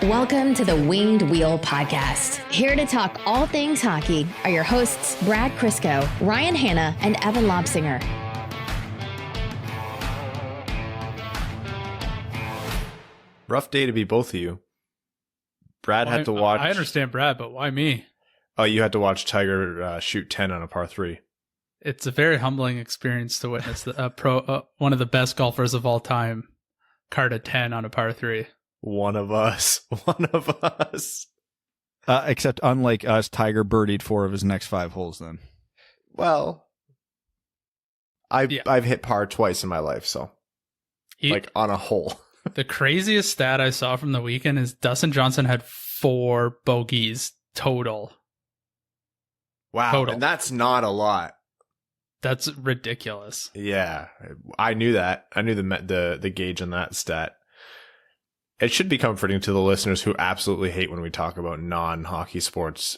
Welcome to the Winged Wheel Podcast. Here to talk all things hockey are your hosts, Brad Crisco, Ryan Hanna, and Evan Lobsinger. Rough day to be both of you. Brad had to watch... I understand Brad, but why me? Oh, you had to watch Tiger shoot 10 on a par 3. It's a very humbling experience to witness one of the best golfers of all time card a 10 on a par 3. One of us. Except unlike us, Tiger birdied 4 of his next 5 holes then. Well, I've hit par twice in my life, so on a hole. The craziest stat I saw from the weekend is Dustin Johnson had 4 bogeys total. Wow, total. And that's not a lot. That's ridiculous. Yeah, I knew that. I knew the gauge on that stat. It should be comforting to the listeners who absolutely hate when we talk about non-hockey sports.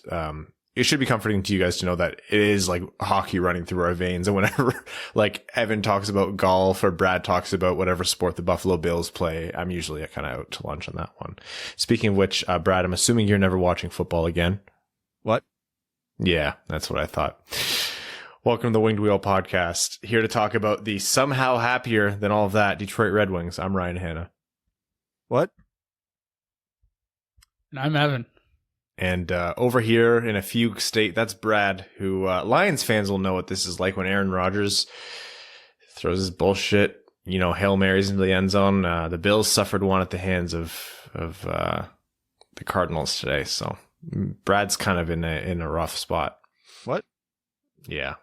It should be comforting to you guys to know that it is like hockey running through our veins. And whenever like Evan talks about golf or Brad talks about whatever sport the Buffalo Bills play, I'm usually kind of out to lunch on that one. Speaking of which, Brad, I'm assuming you're never watching football again. What? Yeah, that's what I thought. Welcome to the Winged Wheel Podcast. Here to talk about the somehow happier than all of that Detroit Red Wings. I'm Ryan Hanna. What? And I'm Evan. And over here in a fugue state, that's Brad, who Lions fans will know what this is like when Aaron Rodgers throws his bullshit, Hail Marys into the end zone. The Bills suffered one at the hands of the Cardinals today. So Brad's kind of in a rough spot. What? Yeah.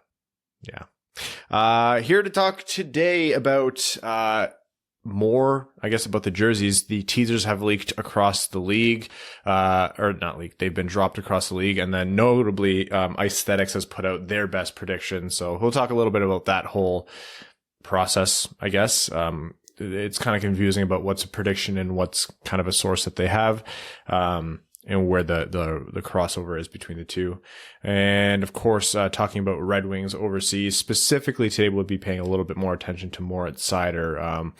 Here to talk today about more, I guess, about the jerseys. The teasers have leaked across the league, or not leaked, they've been dropped across the league. And then notably, Aesthetics has put out their best prediction. So we'll talk a little bit about that whole process, I guess. It's kind of confusing about what's a prediction and what's kind of a source that they have. And where the crossover is between the two. And of course, talking about Red Wings overseas, specifically today we'll be paying a little bit more attention to Moritz Seider,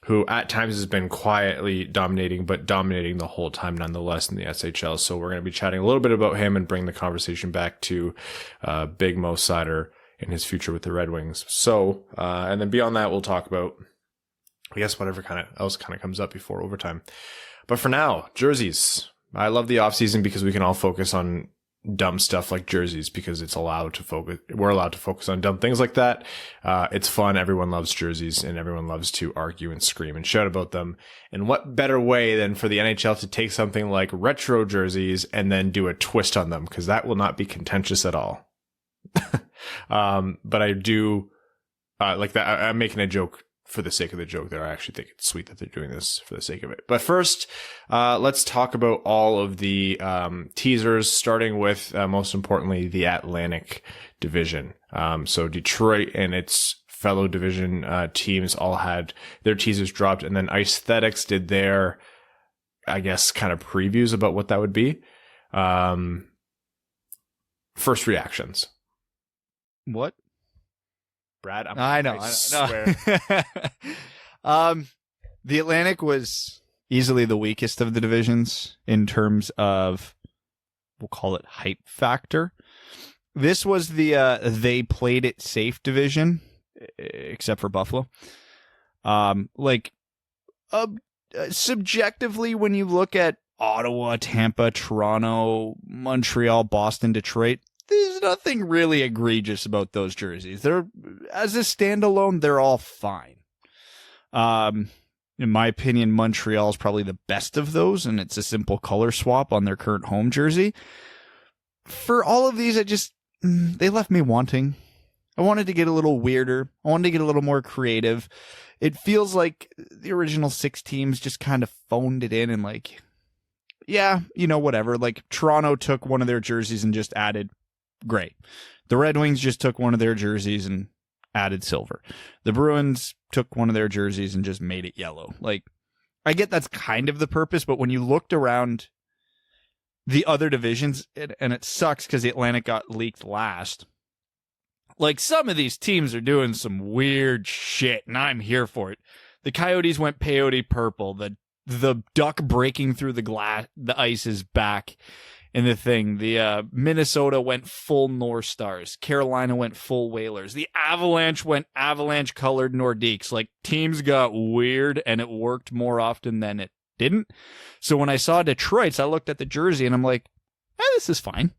who at times has been quietly dominating, but dominating the whole time nonetheless in the SHL. So we're going to be chatting a little bit about him and bring the conversation back to Big Mo Seider and his future with the Red Wings. So, and then beyond that, we'll talk about, I guess, whatever else comes up before overtime. But for now, jerseys. I love the offseason because we can all focus on dumb stuff like jerseys because we're allowed to focus on dumb things like that. It's fun. Everyone loves jerseys and everyone loves to argue and scream and shout about them. And what better way than for the NHL to take something like retro jerseys and then do a twist on them, because that will not be contentious at all. But I do like that. I'm making a joke for the sake of the joke there. I actually think it's sweet that they're doing this for the sake of it. But first, let's talk about all of the teasers, starting with, most importantly, the Atlantic Division. So Detroit and its fellow division teams all had their teasers dropped, and then Aesthetics did their, I guess, kind of previews about what that would be. First reactions. What? Brad, I know. Swear. The Atlantic was easily the weakest of the divisions in terms of, we'll call it hype factor. This was the they played it safe division, except for Buffalo. Subjectively, when you look at Ottawa, Tampa, Toronto, Montreal, Boston, Detroit, there's nothing really egregious about those jerseys. They're, as a standalone, they're all fine. In my opinion, Montreal is probably the best of those, and it's a simple color swap on their current home jersey. For all of these, they left me wanting. I wanted to get a little weirder. I wanted to get a little more creative. It feels like the original 6 teams just kind of phoned it in and whatever. Like Toronto took one of their jerseys and just added gray. The Red Wings just took one of their jerseys and added silver. The Bruins took one of their jerseys and just made it yellow. I get that's kind of the purpose, but when you looked around the other divisions, and it sucks because the Atlantic got leaked last, some of these teams are doing some weird shit, and I'm here for it. The Coyotes went peyote purple. The the duck breaking through the ice is back in the thing. The Minnesota went full North Stars. Carolina went full Whalers. The Avalanche went Avalanche-colored Nordiques. Like, teams got weird, and it worked more often than it didn't. So when I saw Detroit's, I looked at the jersey, and I'm like, this is fine.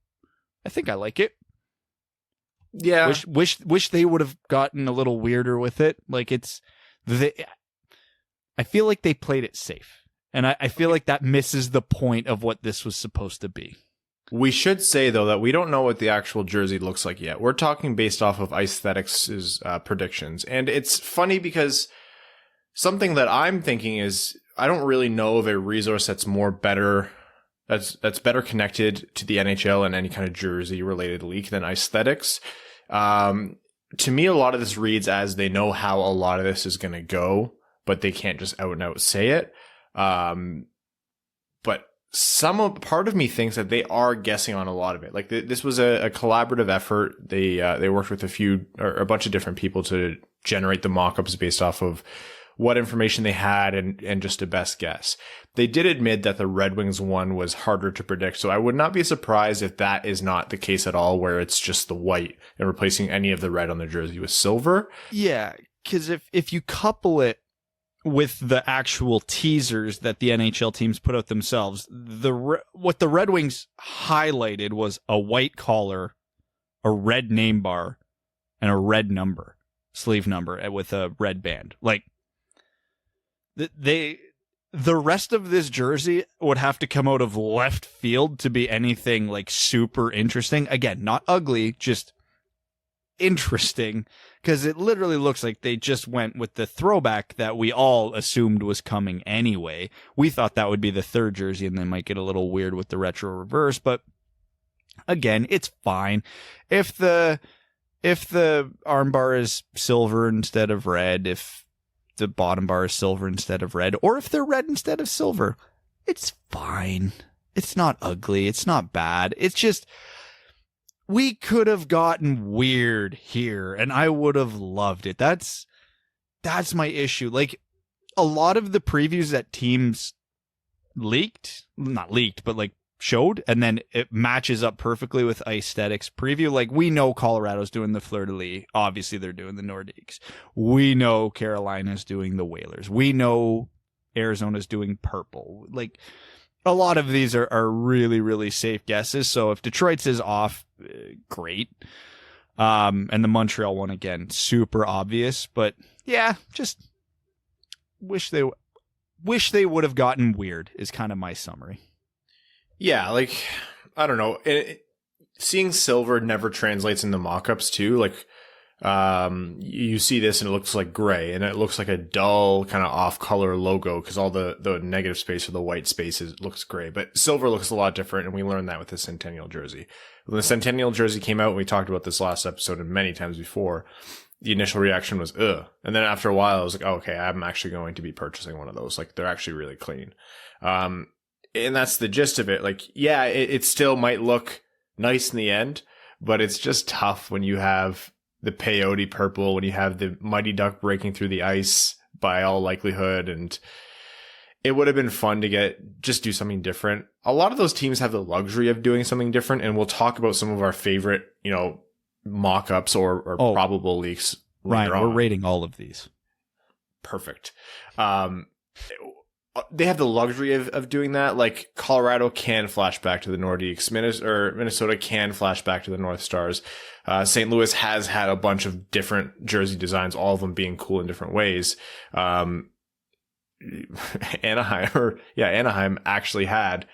I think I like it. Yeah. Wish they would have gotten a little weirder with it. Like, I feel like they played it safe. And I feel like that misses the point of what this was supposed to be. We should say, though, that we don't know what the actual jersey looks like yet. We're talking based off of Aesthetics' predictions. And it's funny because something that I'm thinking is I don't really know of a resource that's better connected to the NHL and any kind of jersey-related leak than Aesthetics. To me, a lot of this reads as they know how a lot of this is going to go, but they can't just out and out say it. But part of me thinks that they are guessing on a lot of it. Like this was a collaborative effort. They worked with a bunch of different people to generate the mock-ups based off of what information they had and just a best guess. They did admit that the Red Wings one was harder to predict. So I would not be surprised if that is not the case at all, where it's just the white and replacing any of the red on the jersey with silver. Yeah, because if you couple it with the actual teasers that the NHL teams put out themselves, what the Red Wings highlighted was a white collar, a red name bar, and a red sleeve number with a red band. Like, the rest of this jersey would have to come out of left field to be anything like super interesting. Again, not ugly, just interesting, because it literally looks like they just went with the throwback that we all assumed was coming anyway. We thought that would be the third jersey, and they might get a little weird with the retro reverse, but again, it's fine. If the armbar is silver instead of red, if the bottom bar is silver instead of red, or if they're red instead of silver, it's fine. It's not ugly. It's not bad. It's just, we could have gotten weird here, and I would have loved it. That's my issue. Like, a lot of the previews that teams not leaked, but like showed, and then it matches up perfectly with Aesthetics preview. Like, we know Colorado's doing the fleur-de-lis. Obviously, they're doing the Nordiques. We know Carolina's doing the Whalers. We know Arizona's doing purple. Like, a lot of these are really, really safe guesses. So if Detroit's is off, great. And the Montreal one, again, super obvious. But yeah, just wish they would have gotten weird is kind of my summary. Yeah, like, I don't know. Seeing silver never translates into mock-ups too. Like, you see this and it looks like gray, and it looks like a dull kind of off-color logo because all the negative space or the white spaces looks gray. But silver looks a lot different, and we learned that with the Centennial jersey. When the Centennial jersey came out, we talked about this last episode and many times before, the initial reaction was, ugh. And then after a while, I was like, oh, okay, I'm actually going to be purchasing one of those. Like, they're actually really clean. And that's the gist of it. Like, yeah, it still might look nice in the end, but it's just tough when you have the peyote purple, when you have the Mighty Duck breaking through the ice by all likelihood. And it would have been fun to just do something different. A lot of those teams have the luxury of doing something different. And we'll talk about some of our favorite, mock-ups or probable leaks. Ryan, we're rating all of these. Perfect. They have the luxury of doing that. Like, Colorado can flash back to the Nordiques. Minnesota can flash back to the North Stars. St. Louis has had a bunch of different jersey designs, all of them being cool in different ways. Anaheim actually had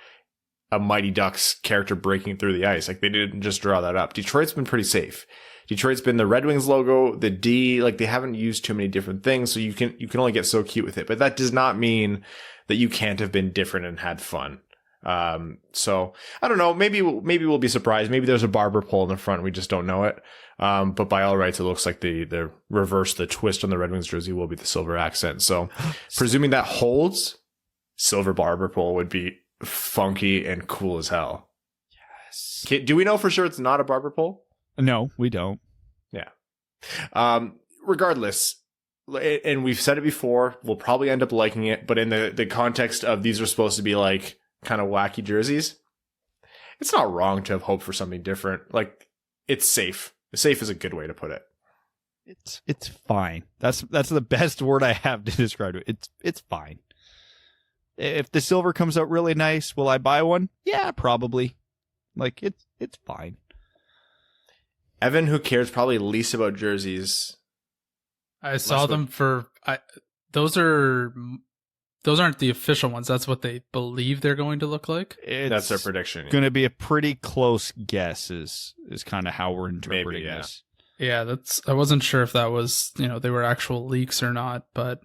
a Mighty Ducks character breaking through the ice. Like, they didn't just draw that up. Detroit's been pretty safe. Detroit's been the Red Wings logo, the D, like, they haven't used too many different things, so you can only get so cute with it. But that does not mean that you can't have been different and had fun. So I don't know, maybe we'll be surprised. Maybe there's a barber pole in the front, we just don't know it. But by all rights, it looks like the twist on the Red Wings jersey will be the silver accent. So presuming that holds, silver barber pole would be funky and cool as hell. Yes. Do we know for sure it's not a barber pole? No, we don't. Yeah. Regardless, and we've said it before, we'll probably end up liking it, but in the context of these are supposed to be like kind of wacky jerseys, it's not wrong to have hope for something different. Like, it's safe. Safe is a good way to put it. It's fine. That's the best word I have to describe it. It's fine. If the silver comes out really nice, will I buy one? Yeah, probably. Like, it's fine. Evan, who cares probably least about jerseys. I saw them for those aren't the official ones. That's what they believe they're going to look like. That's their prediction. Going to be a pretty close guess is kind of how we're interpreting this. Yeah, I wasn't sure if that was, they were actual leaks or not, but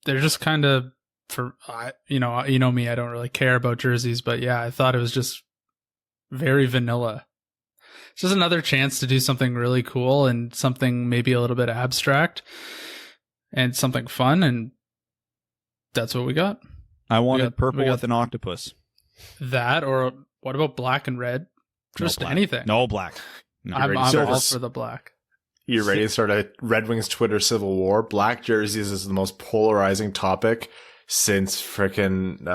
they're just kind of me, I don't really care about jerseys, but yeah, I thought it was just very vanilla. It's just another chance to do something really cool and something maybe a little bit abstract and something fun, and that's what we got. I wanted purple with an octopus. That, or what about black and red? Just black. Anything. No black. No. I'm all for the black. You ready to start a Red Wings Twitter civil war? Black jerseys is the most polarizing topic since frickin'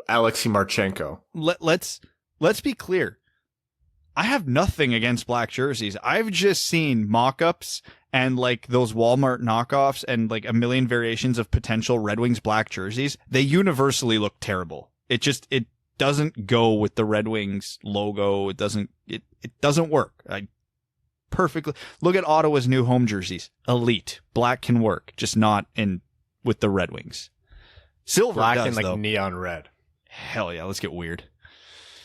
Alexei Marchenko. Let's be clear. I have nothing against black jerseys. I've just seen mock-ups and like those Walmart knockoffs and like a million variations of potential Red Wings black jerseys. They universally look terrible. It doesn't go with the Red Wings logo. It doesn't work. Perfectly. Look at Ottawa's new home jerseys. Elite. Black can work, just not with the Red Wings. Silver black does, and like though. Neon red. Hell yeah, let's get weird.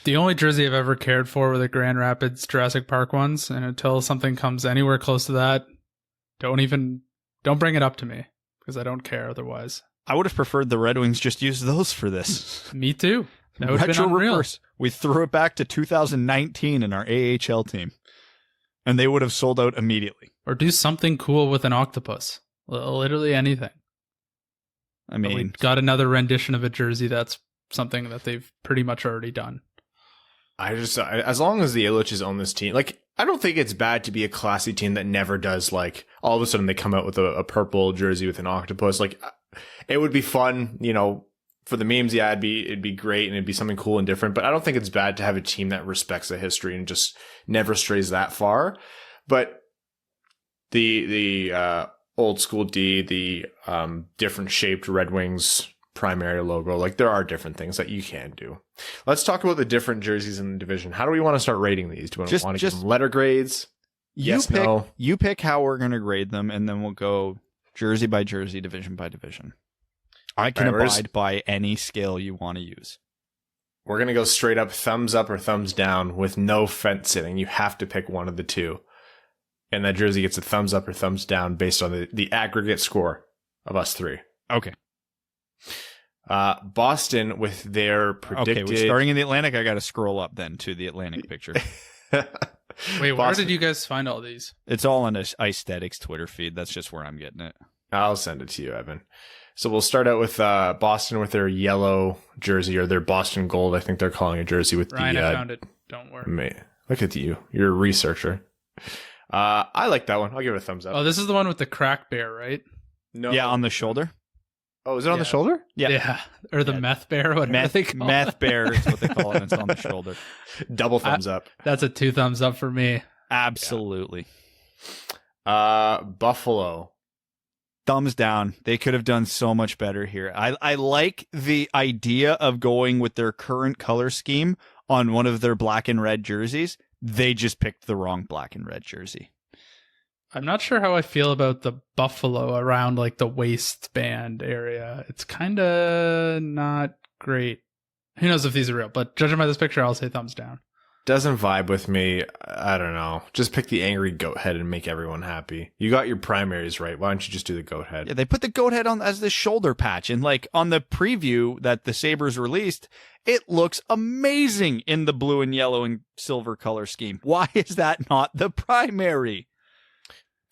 The only jersey I've ever cared for were the Grand Rapids Jurassic Park ones, and until something comes anywhere close to that, don't bring it up to me, because I don't care otherwise. I would have preferred the Red Wings just use those for this. Me too. That would have been Retro unreal. reverse. We threw it back to 2019 in our AHL team, and they would have sold out immediately. Or do something cool with an octopus. Literally anything. I mean, we got another rendition of a jersey that's something that they've pretty much already done. As long as the Ilitches own this team, like, I don't think it's bad to be a classy team that never does, like, all of a sudden they come out with a purple jersey with an octopus. Like, it would be fun, for the memes. Yeah, it'd be great and it'd be something cool and different. But I don't think it's bad to have a team that respects the history and just never strays that far. But the old school D, the different shaped Red Wings primary logo, like, there are different things that you can do. Let's talk about the different jerseys in the division. How do we want to start rating these? Do we want to give them letter grades? You pick how we're going to grade them, and then we'll go jersey by jersey, division by division. I can abide by any scale you want to use. We're going to go straight up thumbs up or thumbs down with no fence sitting. You have to pick one of the two. And that jersey gets a thumbs up or thumbs down based on the aggregate score of us three. Okay. Boston with their predicted... Okay, we're starting in the Atlantic. I got to scroll up then to the Atlantic picture. Wait, where did you guys find all these? It's all on Aesthetics Twitter feed. That's just where I'm getting it. I'll send it to you, Evan. So we'll start out with Boston with their yellow jersey, or their Boston gold, I think they're calling a jersey with Ryan, I found it. Don't worry. Look at you. You're a researcher. I like that one. I'll give it a thumbs up. Oh, this is the one with the crack bear, right? No. Yeah, on the shoulder. Oh, is it on the shoulder? Yeah. Or the meth bear, whatever they call it. Meth bear is what they call it. It's on the shoulder. Double thumbs up. That's a 2 thumbs up for me. Absolutely. Buffalo. Thumbs down. They could have done so much better here. I like the idea of going with their current color scheme on one of their black and red jerseys. They just picked the wrong black and red jersey. I'm not sure how I feel about the buffalo around like the waistband area. It's kind of not great. Who knows if these are real, but judging by this picture, I'll say thumbs down. Doesn't vibe with me. I don't know. Just pick the angry goat head and make everyone happy. You got your primaries right. Why don't you just do the goat head? Yeah, they put the goat head on as the shoulder patch, and like on the preview that the Sabres released, it looks amazing in the blue and yellow and silver color scheme. Why is that not the primary?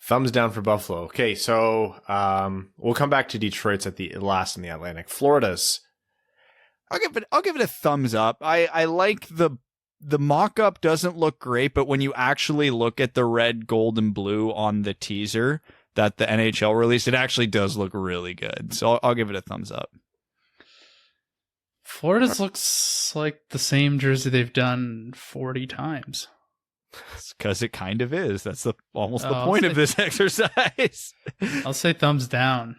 Thumbs down for Buffalo. Okay, so we'll come back to Detroit's at the last in the Atlantic. Florida's. I'll give it a thumbs up. I like the mock-up doesn't look great, but when you actually look at the red, gold, and blue on the teaser, that the NHL released, it actually does look really good. So I'll give it a thumbs up. Florida's looks like the same jersey they've done 40 times. It's because it kind of is. That's almost the point of this exercise. I'll say thumbs down.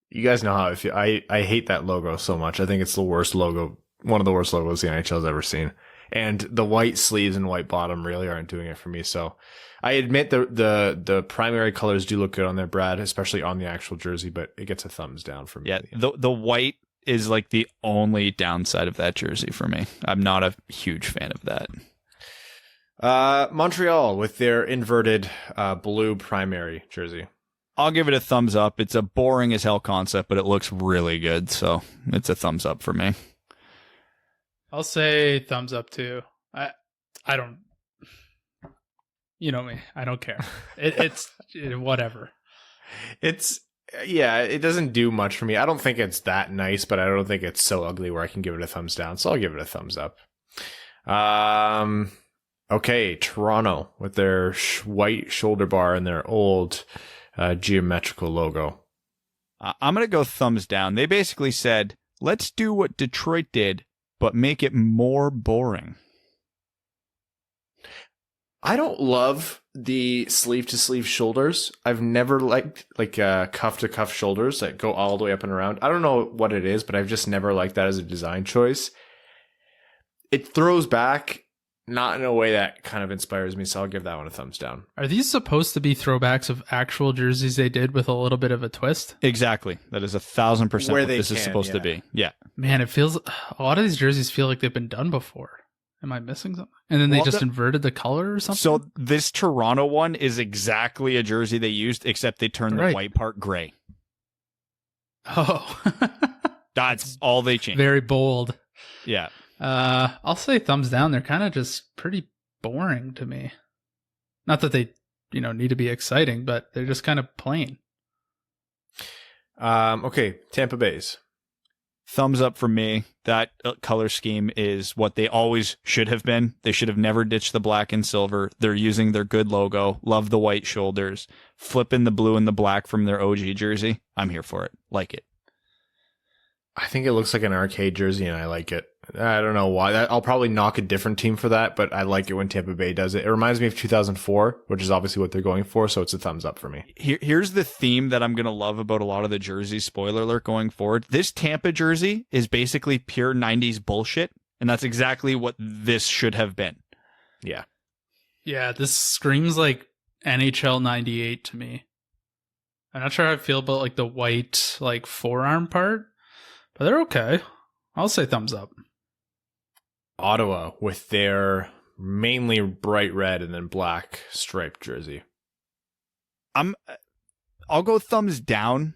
You guys know how I feel. I hate that logo so much. I think it's the worst logo, one of the worst logos the NHL's ever seen. And the white sleeves and white bottom really aren't doing it for me. So I admit the primary colors do look good on there, Brad, especially on the actual jersey, but it gets a thumbs down for me. Yeah, the white is like the only downside of that jersey for me. I'm not a huge fan of that. Montreal with their inverted blue primary jersey. I'll give it a thumbs up. It's a boring as hell concept, but it looks really good. So it's a thumbs up for me. I'll say thumbs up too. I don't, you know me. I don't care. It's whatever. Yeah, it doesn't do much for me. I don't think it's that nice, but I don't think it's so ugly where I can give it a thumbs down. So I'll give it a thumbs up. Okay, Toronto with their white shoulder bar and their old geometrical logo. I'm going to go thumbs down. They basically said, let's do what Detroit did, but make it more boring. I don't love the sleeve to sleeve shoulders. I've never liked cuff to cuff shoulders that go all the way up and around. I don't know what it is, but I've just never liked that as a design choice. It throws back, not in a way that kind of inspires me, so I'll give that one a thumbs down. Are these supposed to be throwbacks of actual jerseys they did with a little bit of a twist? Exactly. That is 1,000% what this is supposed to be. Yeah. Man, it feels, a lot of these jerseys feel like they've been done before. Am I missing something? And then they just inverted the color or something? So this Toronto one is exactly a jersey they used, except they turned the white part gray. Oh. That's all they changed. Very bold. Yeah. I'll say thumbs down. They're kind of just pretty boring to me. Not that they, need to be exciting, but they're just kind of plain. Okay, Tampa Bay's. Thumbs up for me. That color scheme is what they always should have been. They should have never ditched the black and silver. They're using their good logo. Love the white shoulders. Flipping the blue and the black from their OG jersey. I'm here for it. Like it. I think it looks like an arcade jersey, and I like it. I don't know why. I'll probably knock a different team for that, but I like it when Tampa Bay does it. It reminds me of 2004, which is obviously what they're going for, so it's a thumbs up for me. Here's the theme that I'm going to love about a lot of the jerseys, spoiler alert, going forward. This Tampa jersey is basically pure 90s bullshit, and that's exactly what this should have been. Yeah. Yeah, this screams like NHL 98 to me. I'm not sure how I feel about like the white forearm part, but they're okay. I'll say thumbs up. Ottawa with their mainly bright red and then black striped jersey. I'll go thumbs down.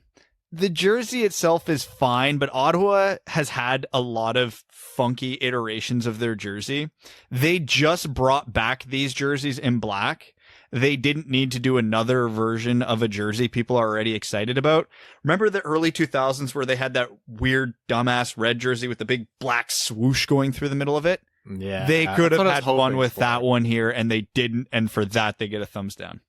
The jersey itself is fine, but Ottawa has had a lot of funky iterations of their jersey. They just brought back these jerseys in black. They didn't need to do another version of a jersey people are already excited about. Remember the early 2000s where they had that weird dumbass red jersey with the big black swoosh going through the middle of it? Yeah. They could have had fun with that one here, and they didn't, and for that they get a thumbs down.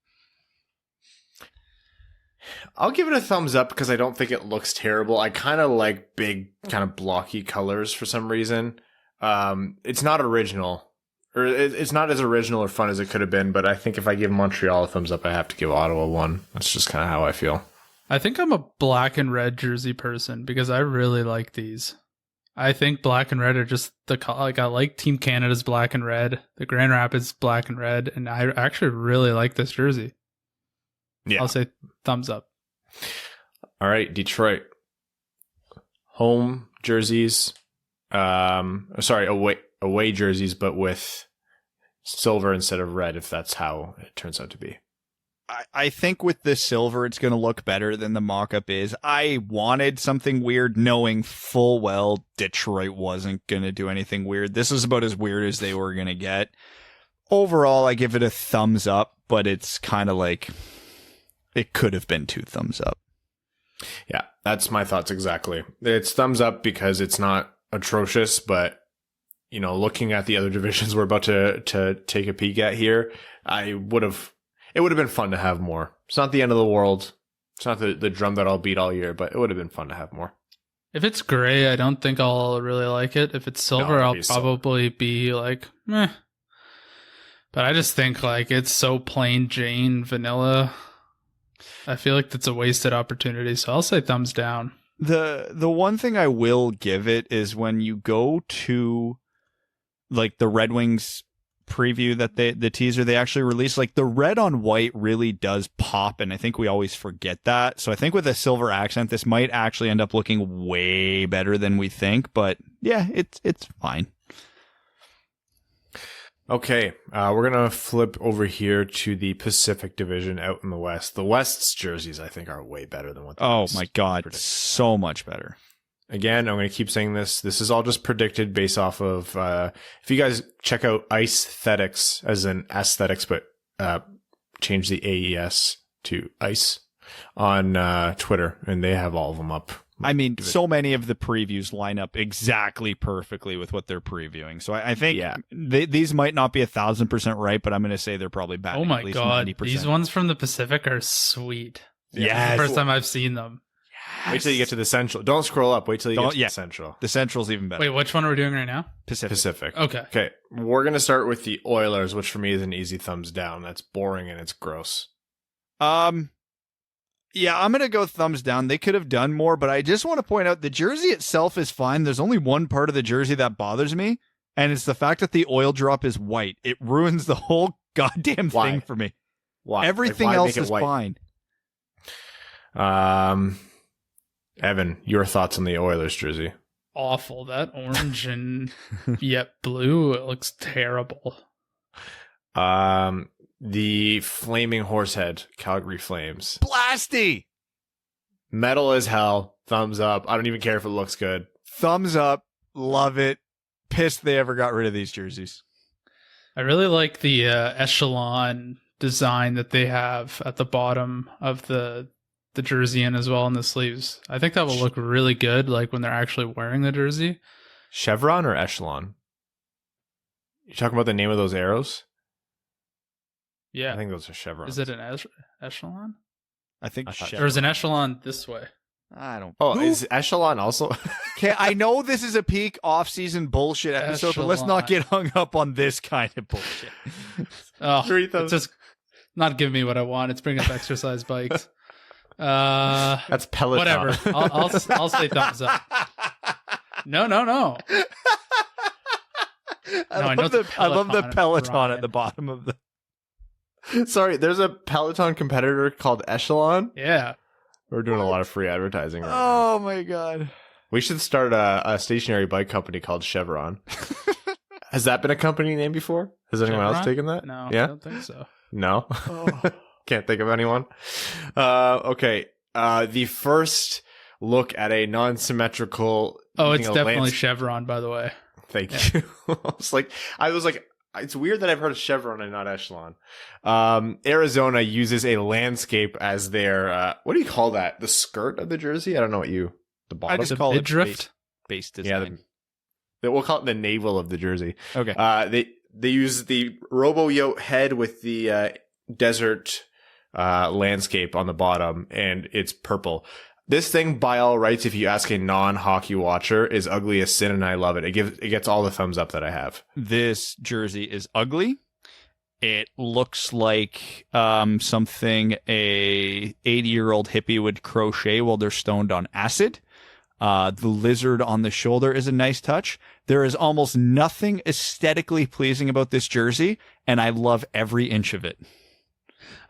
I'll give it a thumbs up because I don't think it looks terrible. I kind of like big, kind of blocky colors for some reason. It's not original. Or it's not as original or fun as it could have been, but I think if I give Montreal a thumbs up, I have to give Ottawa one. That's just kind of how I feel. I think I'm a black and red jersey person because I really like these. I think black and red are just I like Team Canada's black and red, the Grand Rapids black and red, and I actually really like this jersey. Yeah. I'll say thumbs up. All right, Detroit. Home jerseys. Away jerseys, but with silver instead of red, if that's how it turns out to be. I think with the silver, it's going to look better than the mock-up is. I wanted something weird, knowing full well Detroit wasn't going to do anything weird. This is about as weird as they were going to get. Overall, I give it a thumbs up, but it's kind of like it could have been 2 thumbs up. Yeah, that's my thoughts exactly. It's thumbs up because it's not atrocious, but looking at the other divisions we're about to take a peek at here, it would have been fun to have more. It's not the end of the world. It's not the drum that I'll beat all year, but it would have been fun to have more. If it's gray, I don't think I'll really like it. If it's silver, I'll probably be like, meh. But I just think like it's so plain Jane vanilla. I feel like that's a wasted opportunity. So I'll say thumbs down. The one thing I will give it is when you go to like the Red Wings preview that the teaser they actually released, like the red on white really does pop, and I think we always forget that. So I think with a silver accent, this might actually end up looking way better than we think. But yeah, it's fine. Okay, we're gonna flip over here to the Pacific Division out in the West. The West's jerseys, I think, are way better than what. Oh my God, so much better. Again, I'm going to keep saying this. This is all just predicted based off of, if you guys check out Aesthetics, as in aesthetics, but change the AES to ice on Twitter, and they have all of them up. I mean, so many of the previews line up exactly perfectly with what they're previewing. So I think these might not be 1,000% right, but I'm going to say they're probably bad. Oh my God. 90%. These ones from the Pacific are sweet. Yeah. It's the first time I've seen them. Wait till you get to the Central. Don't scroll up. Wait till you get to the Central. The Central's even better. Wait, which one are we doing right now? Pacific. Okay. We're going to start with the Oilers, which for me is an easy thumbs down. That's boring and it's gross. Yeah, I'm going to go thumbs down. They could have done more, but I just want to point out the jersey itself is fine. There's only one part of the jersey that bothers me, and it's the fact that the oil drop is white. It ruins the whole goddamn thing for me. Why? Everything else is fine. Evan, your thoughts on the Oilers jersey? Awful. That orange and yet blue, it looks terrible. The Flaming Horsehead Calgary Flames. Blasty! Metal as hell. Thumbs up. I don't even care if it looks good. Thumbs up. Love it. Pissed they ever got rid of these jerseys. I really like the echelon design that they have at the bottom of the jersey and as well in the sleeves. I think that will look really good, like when they're actually wearing the jersey. Chevron or echelon? You talking about the name of those arrows? Yeah. I think those are chevrons. Is it an echelon? I think there's an echelon this way. I don't. Oh, is echelon also? Okay, I know this is a peak off-season bullshit episode, Echelon. but let's not get hung up on this kind of bullshit. It's just not giving me what I want. It's bringing up exercise bikes. That's Peloton. Whatever. I'll say thumbs up. No. I love the Peloton at the bottom of the. Sorry, there's a Peloton competitor called Echelon. Yeah, we're doing a lot of free advertising right now. Oh my God. We should start a stationary bike company called Chevron. Has that been a company name before? Has anyone else taken that? No, yeah? I don't think so. No? Oh. Can't think of anyone. Okay. The first look at a non-symmetrical. Oh, it's definitely Chevron, by the way. Thank you. I was like, it's weird that I've heard of Chevron and not Echelon. Arizona uses a landscape as their, what do you call that? The skirt of the jersey? I don't know the bottom. I just call it drift. Base design. Yeah, we'll call it the navel of the jersey. Okay. They use the robo-yoke head with the desert landscape on the bottom, and it's purple. This thing, by all rights, if you ask a non-hockey watcher, is ugly as sin, and I love it. It gets all the thumbs up that I have. This jersey is ugly. It looks like something a 80-year-old hippie would crochet while they're stoned on acid. The lizard on the shoulder is a nice touch. There is almost nothing aesthetically pleasing about this jersey, and I love every inch of it.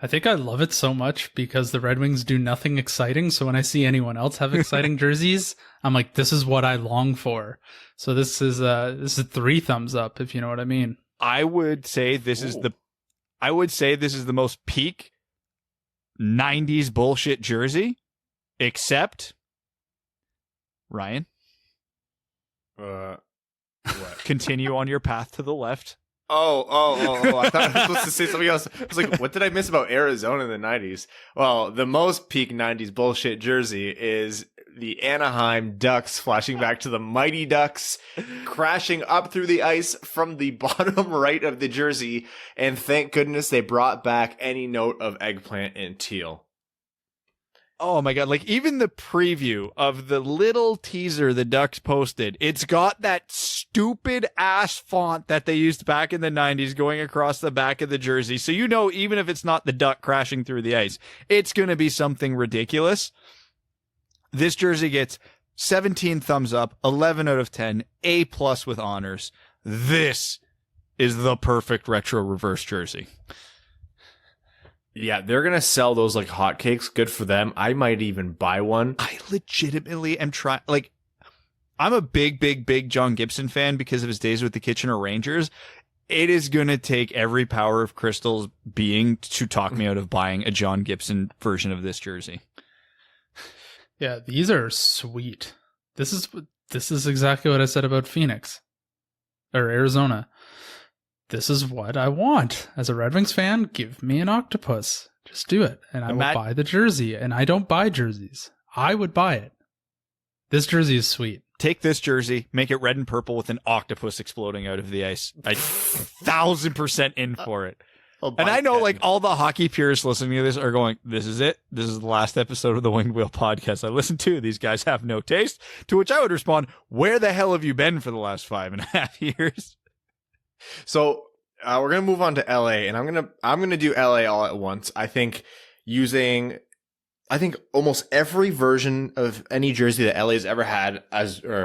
I think I love it so much because the Red Wings do nothing exciting. So when I see anyone else have exciting jerseys, I'm like, this is what I long for. So this is 3 thumbs up, if you know what I mean. I would say this is the most peak 90s bullshit jersey, except Ryan. What? Continue on your path to the left. Oh. I thought I was supposed to say something else. I was like, what did I miss about Arizona in the 90s? Well, the most peak 90s bullshit jersey is the Anaheim Ducks, flashing back to the Mighty Ducks, crashing up through the ice from the bottom right of the jersey. And thank goodness they brought back any note of eggplant and teal. Oh my God. Like even the preview of the little teaser the Ducks posted, it's got that stupid ass font that they used back in the 90s going across the back of the jersey. So, you know, even if it's not the duck crashing through the ice, it's going to be something ridiculous. This jersey gets 17 thumbs up, 11 out of 10, A+ with honors. This is the perfect retro reverse jersey. Yeah, they're going to sell those like hotcakes. Good for them. I might even buy one. I legitimately am trying. Like, I'm a big John Gibson fan because of his days with the Kitchener Rangers. It is going to take every power of Crystal's being to talk me out of buying a John Gibson version of this jersey. Yeah, these are sweet. This is exactly what I said about Phoenix or Arizona. This is what I want. As a Red Wings fan, give me an octopus. Just do it. And I will buy the jersey. And I don't buy jerseys. I would buy it. This jersey is sweet. Take this jersey, make it red and purple with an octopus exploding out of the ice. 1,000% in for it. And I know like all the hockey purists listening to this are going, this is it. This is the last episode of the Winged Wheel podcast I listened to. These guys have no taste. To which I would respond, where the hell have you been for the last 5.5 years? So we're gonna move on to LA, and I'm gonna do LA all at once. I think almost every version of any jersey that LA's ever had,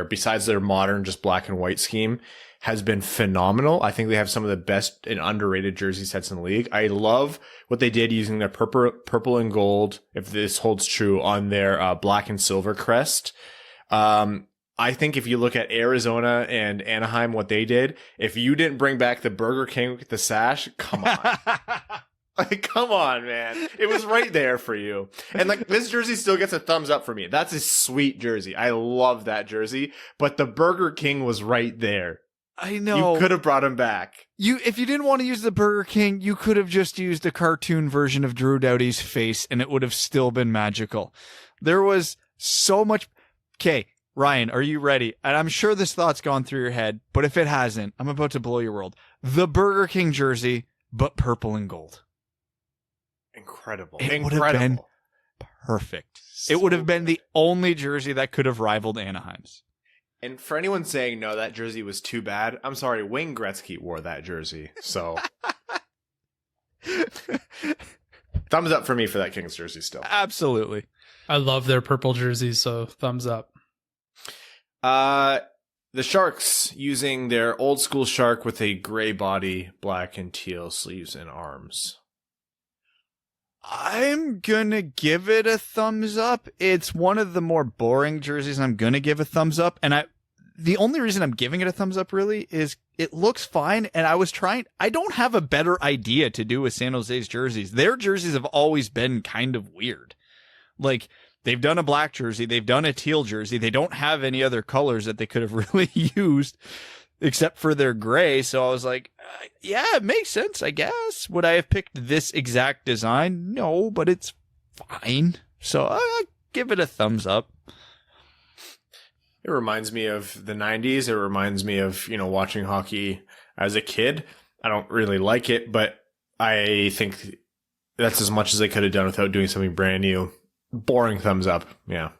besides their modern just black and white scheme, has been phenomenal. I think they have some of the best and underrated jersey sets in the league. I love what they did using their purple and gold, if this holds true, on their black and silver crest. I think if you look at Arizona and Anaheim, what they did, if you didn't bring back the Burger King with the sash, come on. Like, come on, man. It was right there for you. And like, this jersey still gets a thumbs up for me. That's a sweet jersey. I love that jersey, but the Burger King was right there. I know. You could have brought him back. If you didn't want to use the Burger King, you could have just used a cartoon version of Drew Doughty's face and it would have still been magical. There was so much. Okay. Ryan, are you ready? And I'm sure this thought's gone through your head, but if it hasn't, I'm about to blow your world. The Burger King jersey, but purple and gold. Incredible. It would have been perfect. It would have been the only jersey that could have rivaled Anaheim's. And for anyone saying, no, that jersey was too bad, I'm sorry, Wayne Gretzky wore that jersey. So, thumbs up for me for that Kings jersey still. Absolutely. I love their purple jerseys, so thumbs up. The Sharks using their old school shark with a gray body, black and teal sleeves and arms. I'm gonna give it a thumbs up. It's one of the more boring jerseys. I'm gonna give a thumbs up, and the only reason I'm giving it a thumbs up really is it looks fine. And I don't have a better idea to do with San Jose's jerseys. Their jerseys have always been kind of weird. Like, they've done a black jersey. They've done a teal jersey. They don't have any other colors that they could have really used except for their gray. So I was like, yeah, it makes sense, I guess. Would I have picked this exact design? No, but it's fine. So I give it a thumbs up. It reminds me of the 90s. It reminds me of, watching hockey as a kid. I don't really like it, but I think that's as much as they could have done without doing something brand new. Boring thumbs up. Yeah.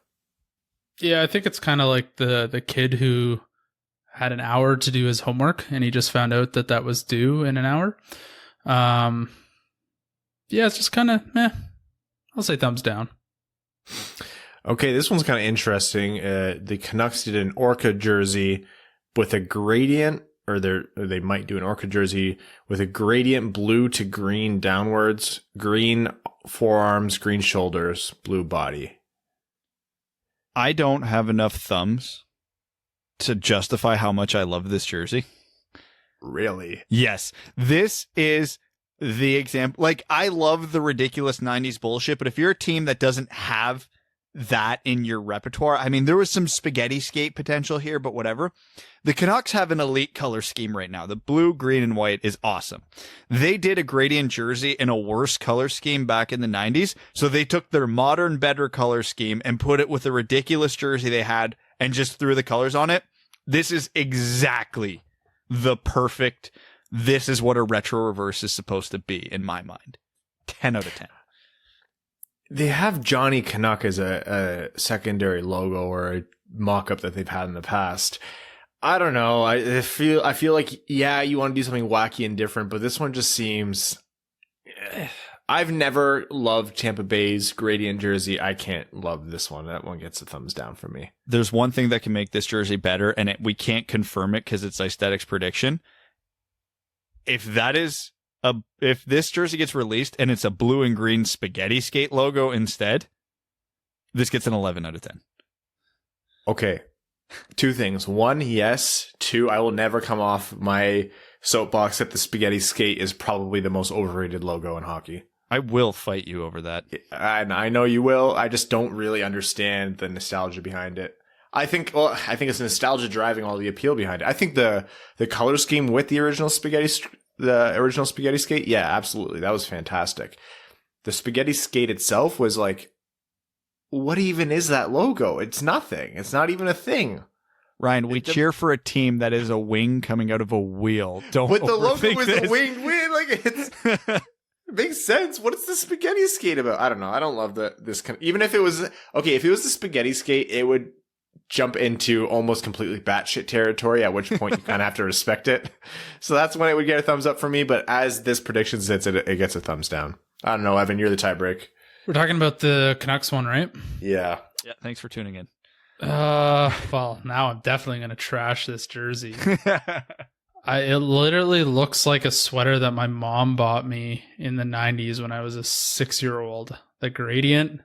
Yeah, I think it's kind of like the kid who had an hour to do his homework and he just found out that was due in an hour. Yeah, it's just kind of meh. I'll say thumbs down. Okay, this one's kind of interesting. The Canucks did an Orca jersey with a gradient, or they might do an Orca jersey with a gradient blue to green downwards, green forearms, green shoulders, blue body. I don't have enough thumbs to justify how much I love this jersey. Really? Yes. This is the example. Like, I love the ridiculous 90s bullshit, but if you're a team that doesn't have that in your repertoire. I mean, there was some spaghetti skate potential here, but whatever. The Canucks have an elite color scheme right now. The blue, green, and white is awesome. They did a gradient jersey in a worse color scheme back in the 90s, so they took their modern, better color scheme and put it with a ridiculous jersey they had and just threw the colors on it. This is exactly the perfect, this is what a retro reverse is supposed to be, in my mind. 10 out of 10. They have Johnny Canuck as a secondary logo or a mock-up that they've had in the past. I don't know. I feel like, yeah, you want to do something wacky and different, but this one just seems... I've never loved Tampa Bay's gradient jersey. I can't love this one. That one gets a thumbs down for me. There's one thing that can make this jersey better, and we can't confirm it because it's aesthetics prediction. If this jersey gets released and it's a blue and green spaghetti skate logo instead, this gets an 11 out of 10. Okay. 2 things. 1, yes. 2, I will never come off my soapbox that the spaghetti skate is probably the most overrated logo in hockey. I will fight you over that. And I know you will. I just don't really understand the nostalgia behind it. I think it's nostalgia driving all the appeal behind it. I think the color scheme with the original spaghetti skate, yeah, absolutely. That was fantastic. The spaghetti skate itself was like, what even is that logo? It's nothing. It's not even a thing. Ryan, we cheer for a team that is a wing coming out of a wheel. Don't But the logo was this. a winged wing. Like, it makes sense. What is the spaghetti skate about? I don't know. I don't love this kind of, even if it was, okay, if it was the spaghetti skate, it would jump into almost completely batshit territory, at which point you kind of have to respect it. So that's when it would get a thumbs up for me. But as this prediction sits, it gets a thumbs down. I don't know, Evan, you're the tiebreak. We're talking about the Canucks one, right? Yeah. Yeah, thanks for tuning in. Well, now I'm definitely going to trash this jersey. It literally looks like a sweater that my mom bought me in the 90s when I was a 6-year-old. The gradient?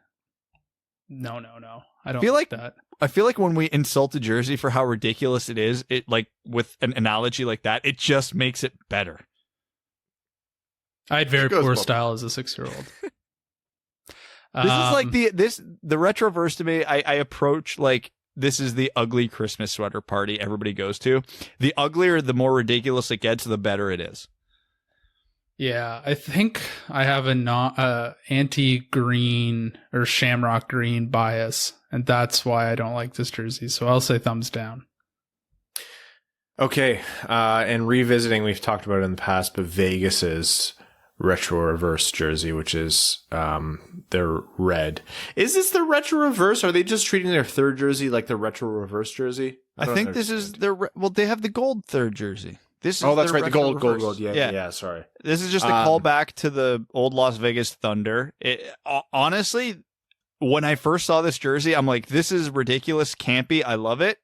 No. I don't feel like that. I feel like when we insult a jersey for how ridiculous it is, it like with an analogy like that, it just makes it better. I had very poor style as a 6-year-old. This is like the retroverse to me. I approach like this is the ugly Christmas sweater party everybody goes to. The uglier, the more ridiculous it gets, the better it is. Yeah, I think I have a anti-green or shamrock green bias, and that's why I don't like this jersey. So I'll say thumbs down. Okay, and revisiting, we've talked about it in the past, but Vegas's retro reverse jersey, which is their red. Is this the retro reverse? Are they just treating their third jersey like the retro reverse jersey? I think this is their they have the gold third jersey. This is that's right, the gold. Yeah, sorry. This is just a callback to the old Las Vegas Thunder. Honestly, when I first saw this jersey, I'm like, this is ridiculous, campy. I love it.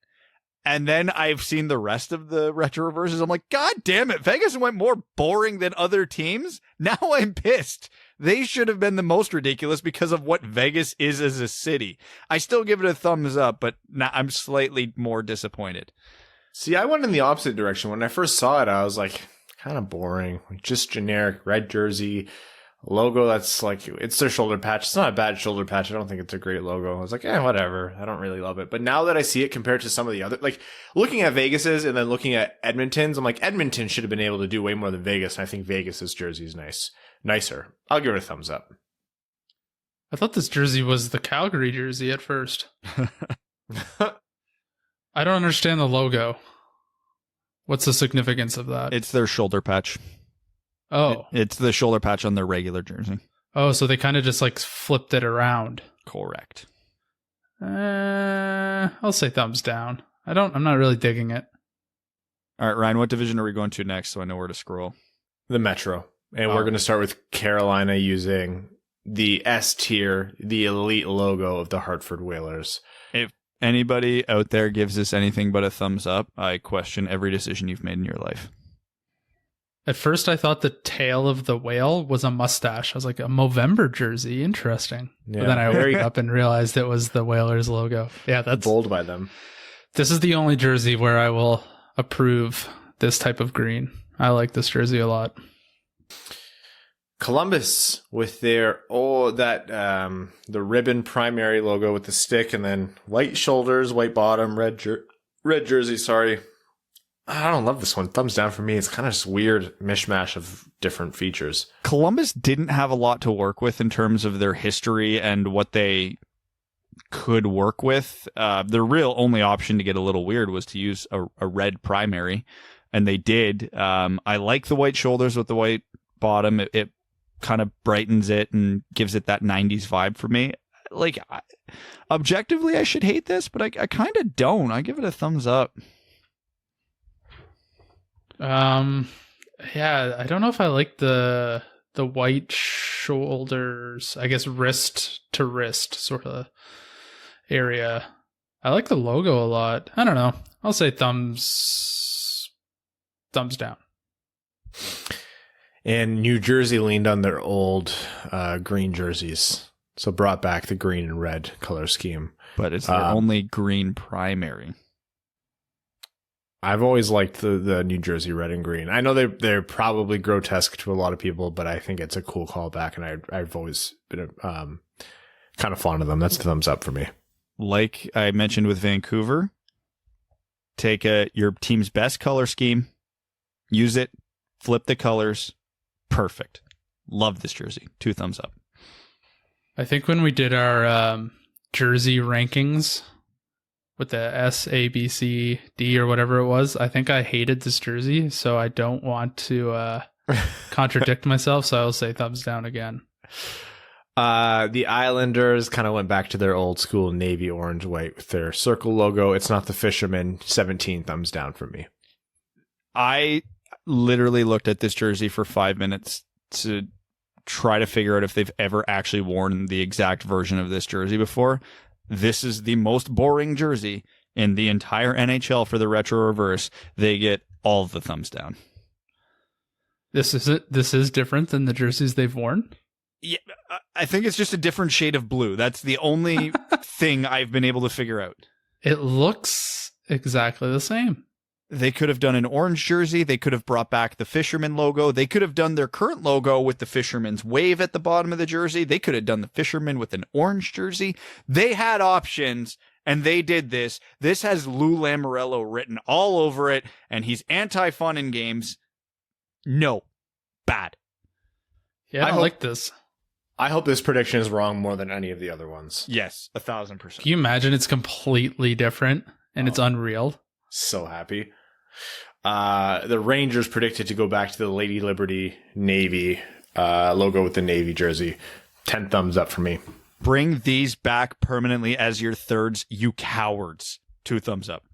And then I've seen the rest of the retro reverses. I'm like, God damn it. Vegas went more boring than other teams. Now I'm pissed. They should have been the most ridiculous because of what Vegas is as a city. I still give it a thumbs up, but now I'm slightly more disappointed. See, I went in the opposite direction. When I first saw it, I was like, kind of boring. Just generic red jersey. Logo that's like, it's their shoulder patch. It's not a bad shoulder patch. I don't think it's a great logo. I was like, whatever. I don't really love it. But now that I see it compared to some of the other, like looking at Vegas's and then looking at Edmonton's, I'm like, Edmonton should have been able to do way more than Vegas. And I think Vegas's jersey is nicer. I'll give it a thumbs up. I thought this jersey was the Calgary jersey at first. I don't understand the logo. What's the significance of that? It's their shoulder patch. Oh. It's the shoulder patch on their regular jersey. Oh, so they kind of just like flipped it around. Correct. I'll say thumbs down. I'm not really digging it. All right, Ryan, what division are we going to next so I know where to scroll? The Metro. And we're going to start with Carolina using the S tier, the elite logo of the Hartford Whalers. If anybody out there gives this anything but a thumbs up, I question every decision you've made in your life. At first, I thought the tail of the whale was a mustache. I was like, a Movember jersey. Interesting. Yeah. But then I woke up and realized it was the Whalers logo. Yeah, that's bold by them. This is the only jersey where I will approve this type of green. I like this jersey a lot. Columbus with their the ribbon primary logo with the stick and then white shoulders, white bottom, red jersey. Sorry, I don't love this one. Thumbs down for me. It's kind of just weird mishmash of different features. Columbus didn't have a lot to work with in terms of their history and what they could work with. The real only option to get a little weird was to use a red primary, and they did. I like the white shoulders with the white bottom. It kind of brightens it and gives it that 90s vibe for me. Like, objectively, I should hate this, but I kind of don't. I give it a thumbs up. Yeah, I don't know if I like the white shoulders, I guess wrist to wrist sort of area. I like the logo a lot. I don't know. I'll say thumbs down. And New Jersey leaned on their old green jerseys, so brought back the green and red color scheme. But it's their only green primary. I've always liked the New Jersey red and green. I know they're probably grotesque to a lot of people, but I think it's a cool callback, and I've always been kind of fond of them. That's a thumbs up for me. Like I mentioned with Vancouver, take your team's best color scheme, use it, flip the colors. Perfect. Love this jersey. 2 thumbs up. I think when we did our jersey rankings with the S, A, B, C, D or whatever it was, I think I hated this jersey, so I don't want to contradict myself, so I'll say thumbs down again. The Islanders kind of went back to their old school navy orange white with their circle logo. It's not the fisherman. 17 thumbs down for me. I literally looked at this jersey for 5 minutes to try to figure out if they've ever actually worn the exact version of this jersey before. This is the most boring jersey in the entire NHL for the retro reverse. They get all of the thumbs down. This is different than the jerseys they've worn? Yeah, I think it's just a different shade of blue. That's the only thing I've been able to figure out. It looks exactly the same. They could have done an orange jersey. They could have brought back the fisherman logo. They could have done their current logo with the fisherman's wave at the bottom of the jersey. They could have done the fisherman with an orange jersey. They had options, and they did this. This has Lou Lamoriello written all over it, and he's anti-fun in games. No. Bad. Yeah, I don't like this. I hope this prediction is wrong more than any of the other ones. Yes, 1,000%. Can you imagine it's completely different and it's unreal? So happy. The Rangers predicted to go back to the Lady Liberty Navy logo with the Navy jersey. 10 thumbs up for me. Bring these back permanently as your thirds, you cowards. 2 thumbs up.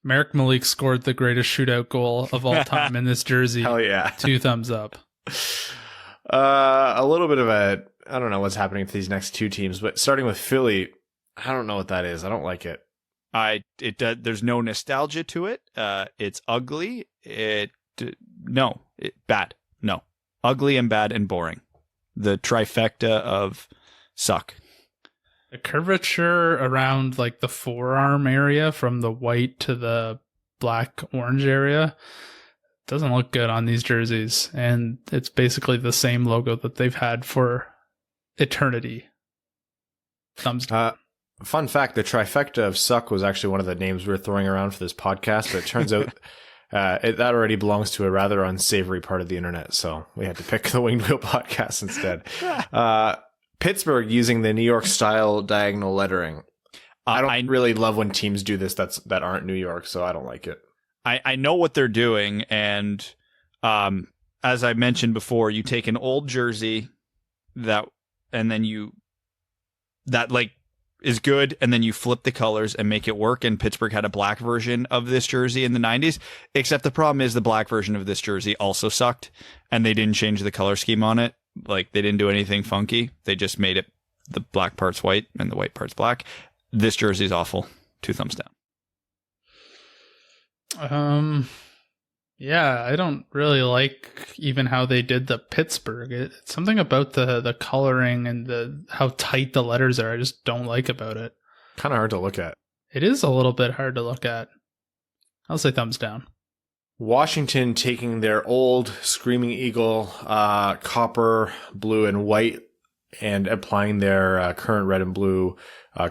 Marek Malik scored the greatest shootout goal of all time in this jersey. Hell yeah. 2 thumbs up. A little bit of I don't know what's happening to these next 2 teams, but starting with Philly, I don't know what that is. I don't like it. There's no nostalgia to it. It's ugly. Bad. No. Ugly and bad and boring. The trifecta of suck. The curvature around like the forearm area from the white to the black orange area doesn't look good on these jerseys, and it's basically the same logo that they've had for eternity. Thumbs down. Fun fact, the trifecta of suck was actually one of the names we were throwing around for this podcast, but it turns out that already belongs to a rather unsavory part of the internet, so we had to pick the Winged Wheel podcast instead. Pittsburgh using the New York style diagonal lettering. I don't really love when teams do this that aren't New York, so I don't like it. I know what they're doing, and as I mentioned before, you take an old jersey that is good, and then you flip the colors and make it work. And Pittsburgh had a black version of this jersey in the 90s, except the problem is the black version of this jersey also sucked, and they didn't change the color scheme on it. Like, they didn't do anything funky. They just made it the black part's white and the white part's black. This jersey's awful. 2 thumbs down. Yeah, I don't really like even how they did the Pittsburgh. It's something about the coloring and how tight the letters are. I just don't like about it. Kind of hard to look at. It is a little bit hard to look at. I'll say thumbs down. Washington taking their old Screaming Eagle copper, blue, and white and applying their current red and blue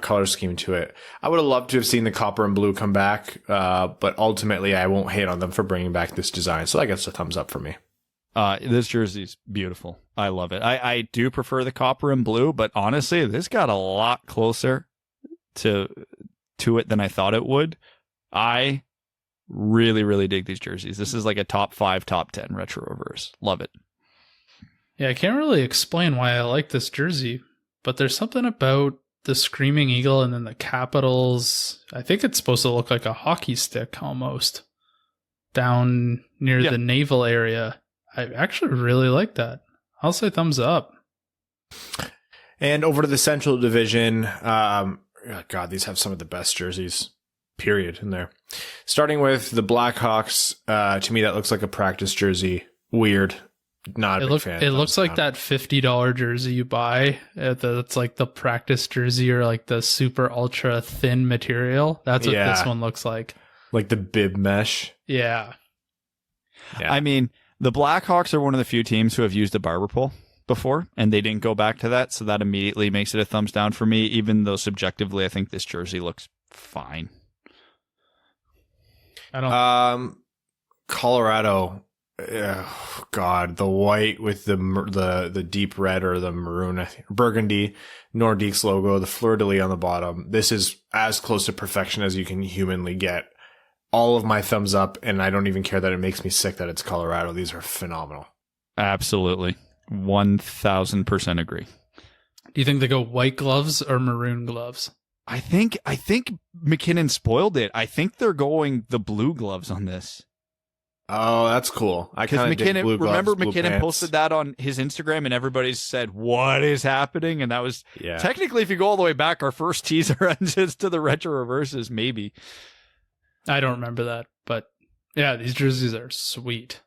color scheme to it. I would have loved to have seen the copper and blue come back, but ultimately I won't hate on them for bringing back this design. So that gets a thumbs up for me. This jersey's beautiful. I love it. I do prefer the copper and blue, but honestly, this got a lot closer to it than I thought it would. I really, really dig these jerseys. This is like a top 5, top 10 retro reverse. Love it. Yeah, I can't really explain why I like this jersey, but there's something about the Screaming Eagle and then the capitals. I think it's supposed to look like a hockey stick almost down near the navel area. I actually really like that. I'll say thumbs up. And over to the Central Division, God, these have some of the best jerseys, period, in there. Starting with the Blackhawks, to me that looks like a practice jersey. Weird. Not a big fan. It looks like that $50 jersey you buy. That's like the practice jersey or like the super ultra thin material. That's what this one looks like. Like the bib mesh. Yeah. I mean, the Blackhawks are one of the few teams who have used a barber pole before, and they didn't go back to that, so that immediately makes it a thumbs down for me, even though subjectively I think this jersey looks fine. I don't. Colorado. Oh, God, the white with the deep red or the maroon, I think, burgundy, Nordiques logo, the fleur-de-lis on the bottom. This is as close to perfection as you can humanly get. All of my thumbs up, and I don't even care that it makes me sick that it's Colorado. These are phenomenal. Absolutely. 1000% agree. Do you think they go white gloves or maroon gloves? I think McKinnon spoiled it. I think they're going the blue gloves on this. Oh, that's cool. I kind of dig blue gloves. Remember blue McKinnon pants. posted that on his Instagram and everybody said, what is happening? And that was technically, if you go all the way back, our first teaser just to the retro reverses, maybe. I don't remember that, but yeah, these jerseys are sweet.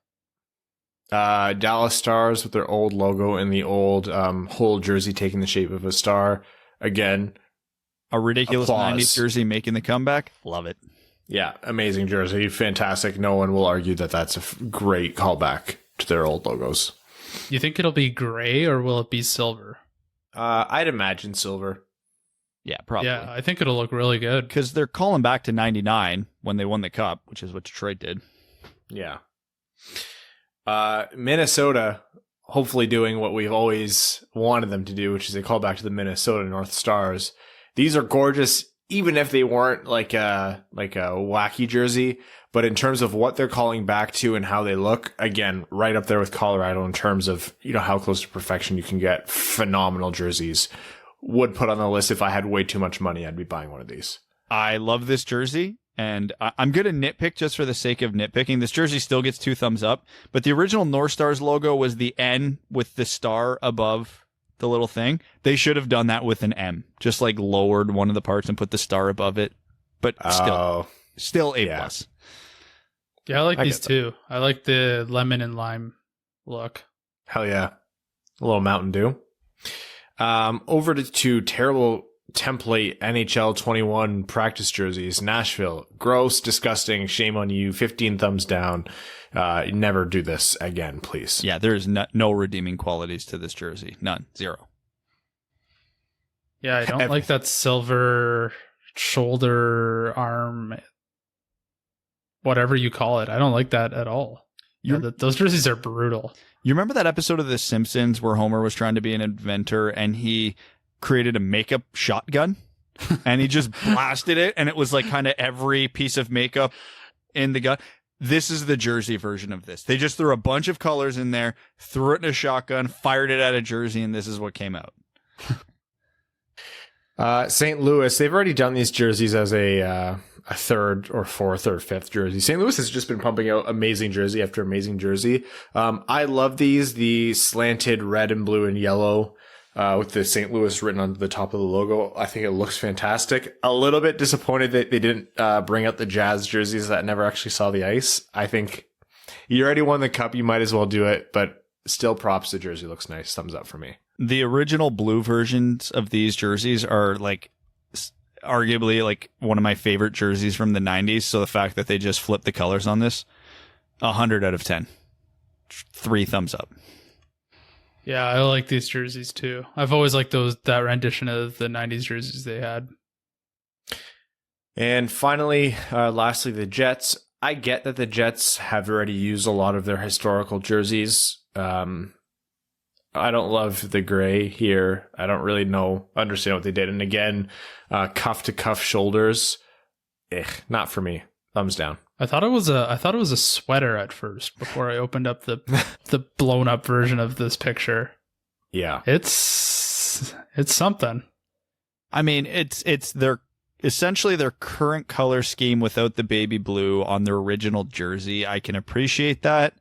Dallas Stars with their old logo and the old whole jersey taking the shape of a star. Again, a ridiculous applause. 90s jersey making the comeback. Love it. Yeah, amazing jersey. Fantastic. No one will argue that that's a great callback to their old logos. You think it'll be gray or will it be silver? I'd imagine silver. Yeah, probably. Yeah, I think it'll look really good. Because they're calling back to 99 when they won the Cup, which is what Detroit did. Yeah. Minnesota, hopefully doing what we've always wanted them to do, which is they call back to the Minnesota North Stars. These are gorgeous, even if they weren't like a wacky jersey. But in terms of what they're calling back to and how they look, again, right up there with Colorado in terms of, how close to perfection you can get. Phenomenal jerseys. Would put on the list if I had way too much money. I'd be buying one of these. I love this jersey, and I'm going to nitpick just for the sake of nitpicking. This jersey still gets 2 thumbs up, but the original North Stars logo was the N with the star above the little thing. They should have done that with an M, just like lowered one of the parts and put the star above it. But still A+. Yeah. Yeah, I like these too. I like the lemon and lime look. Hell yeah. A little Mountain Dew. Over to terrible template NHL 21 practice jerseys. Nashville. Gross, disgusting. Shame on you. 15 thumbs down. Never do this again, please. Yeah, there's no redeeming qualities to this jersey. None. 0. Yeah, I don't like that silver shoulder, arm, whatever you call it. I don't like that at all. Those jerseys are brutal. You remember that episode of The Simpsons where Homer was trying to be an inventor and he created a makeup shotgun and he just blasted it and it was like kind of every piece of makeup in the gun? This is the jersey version of this. They just threw a bunch of colors in there, threw it in a shotgun, fired it at a jersey, and this is what came out. St. Louis, they've already done these jerseys as a third or fourth or fifth jersey. St. Louis has just been pumping out amazing jersey after amazing jersey. I love these, the slanted red and blue and yellow with the St. Louis written on the top of the logo. I think it looks fantastic. A little bit disappointed that they didn't bring out the Jazz jerseys that never actually saw the ice. I think you already won the Cup. You might as well do it, but still props. The jersey looks nice. Thumbs up for me. The original blue versions of these jerseys are like arguably like one of my favorite jerseys from the 90s. So the fact that they just flipped the colors on this, 100 out of 10. 3 thumbs up. Yeah, I like these jerseys too. I've always liked that rendition of the 90s jerseys they had. And finally, lastly, the Jets. I get that the Jets have already used a lot of their historical jerseys. I don't love the gray here. I don't really understand what they did. And again, cuff to cuff shoulders. Not for me. Thumbs down. I thought it was a sweater at first before I opened up the blown up version of this picture. Yeah. It's something. I mean, it's their essentially their current color scheme without the baby blue on their original jersey. I can appreciate that.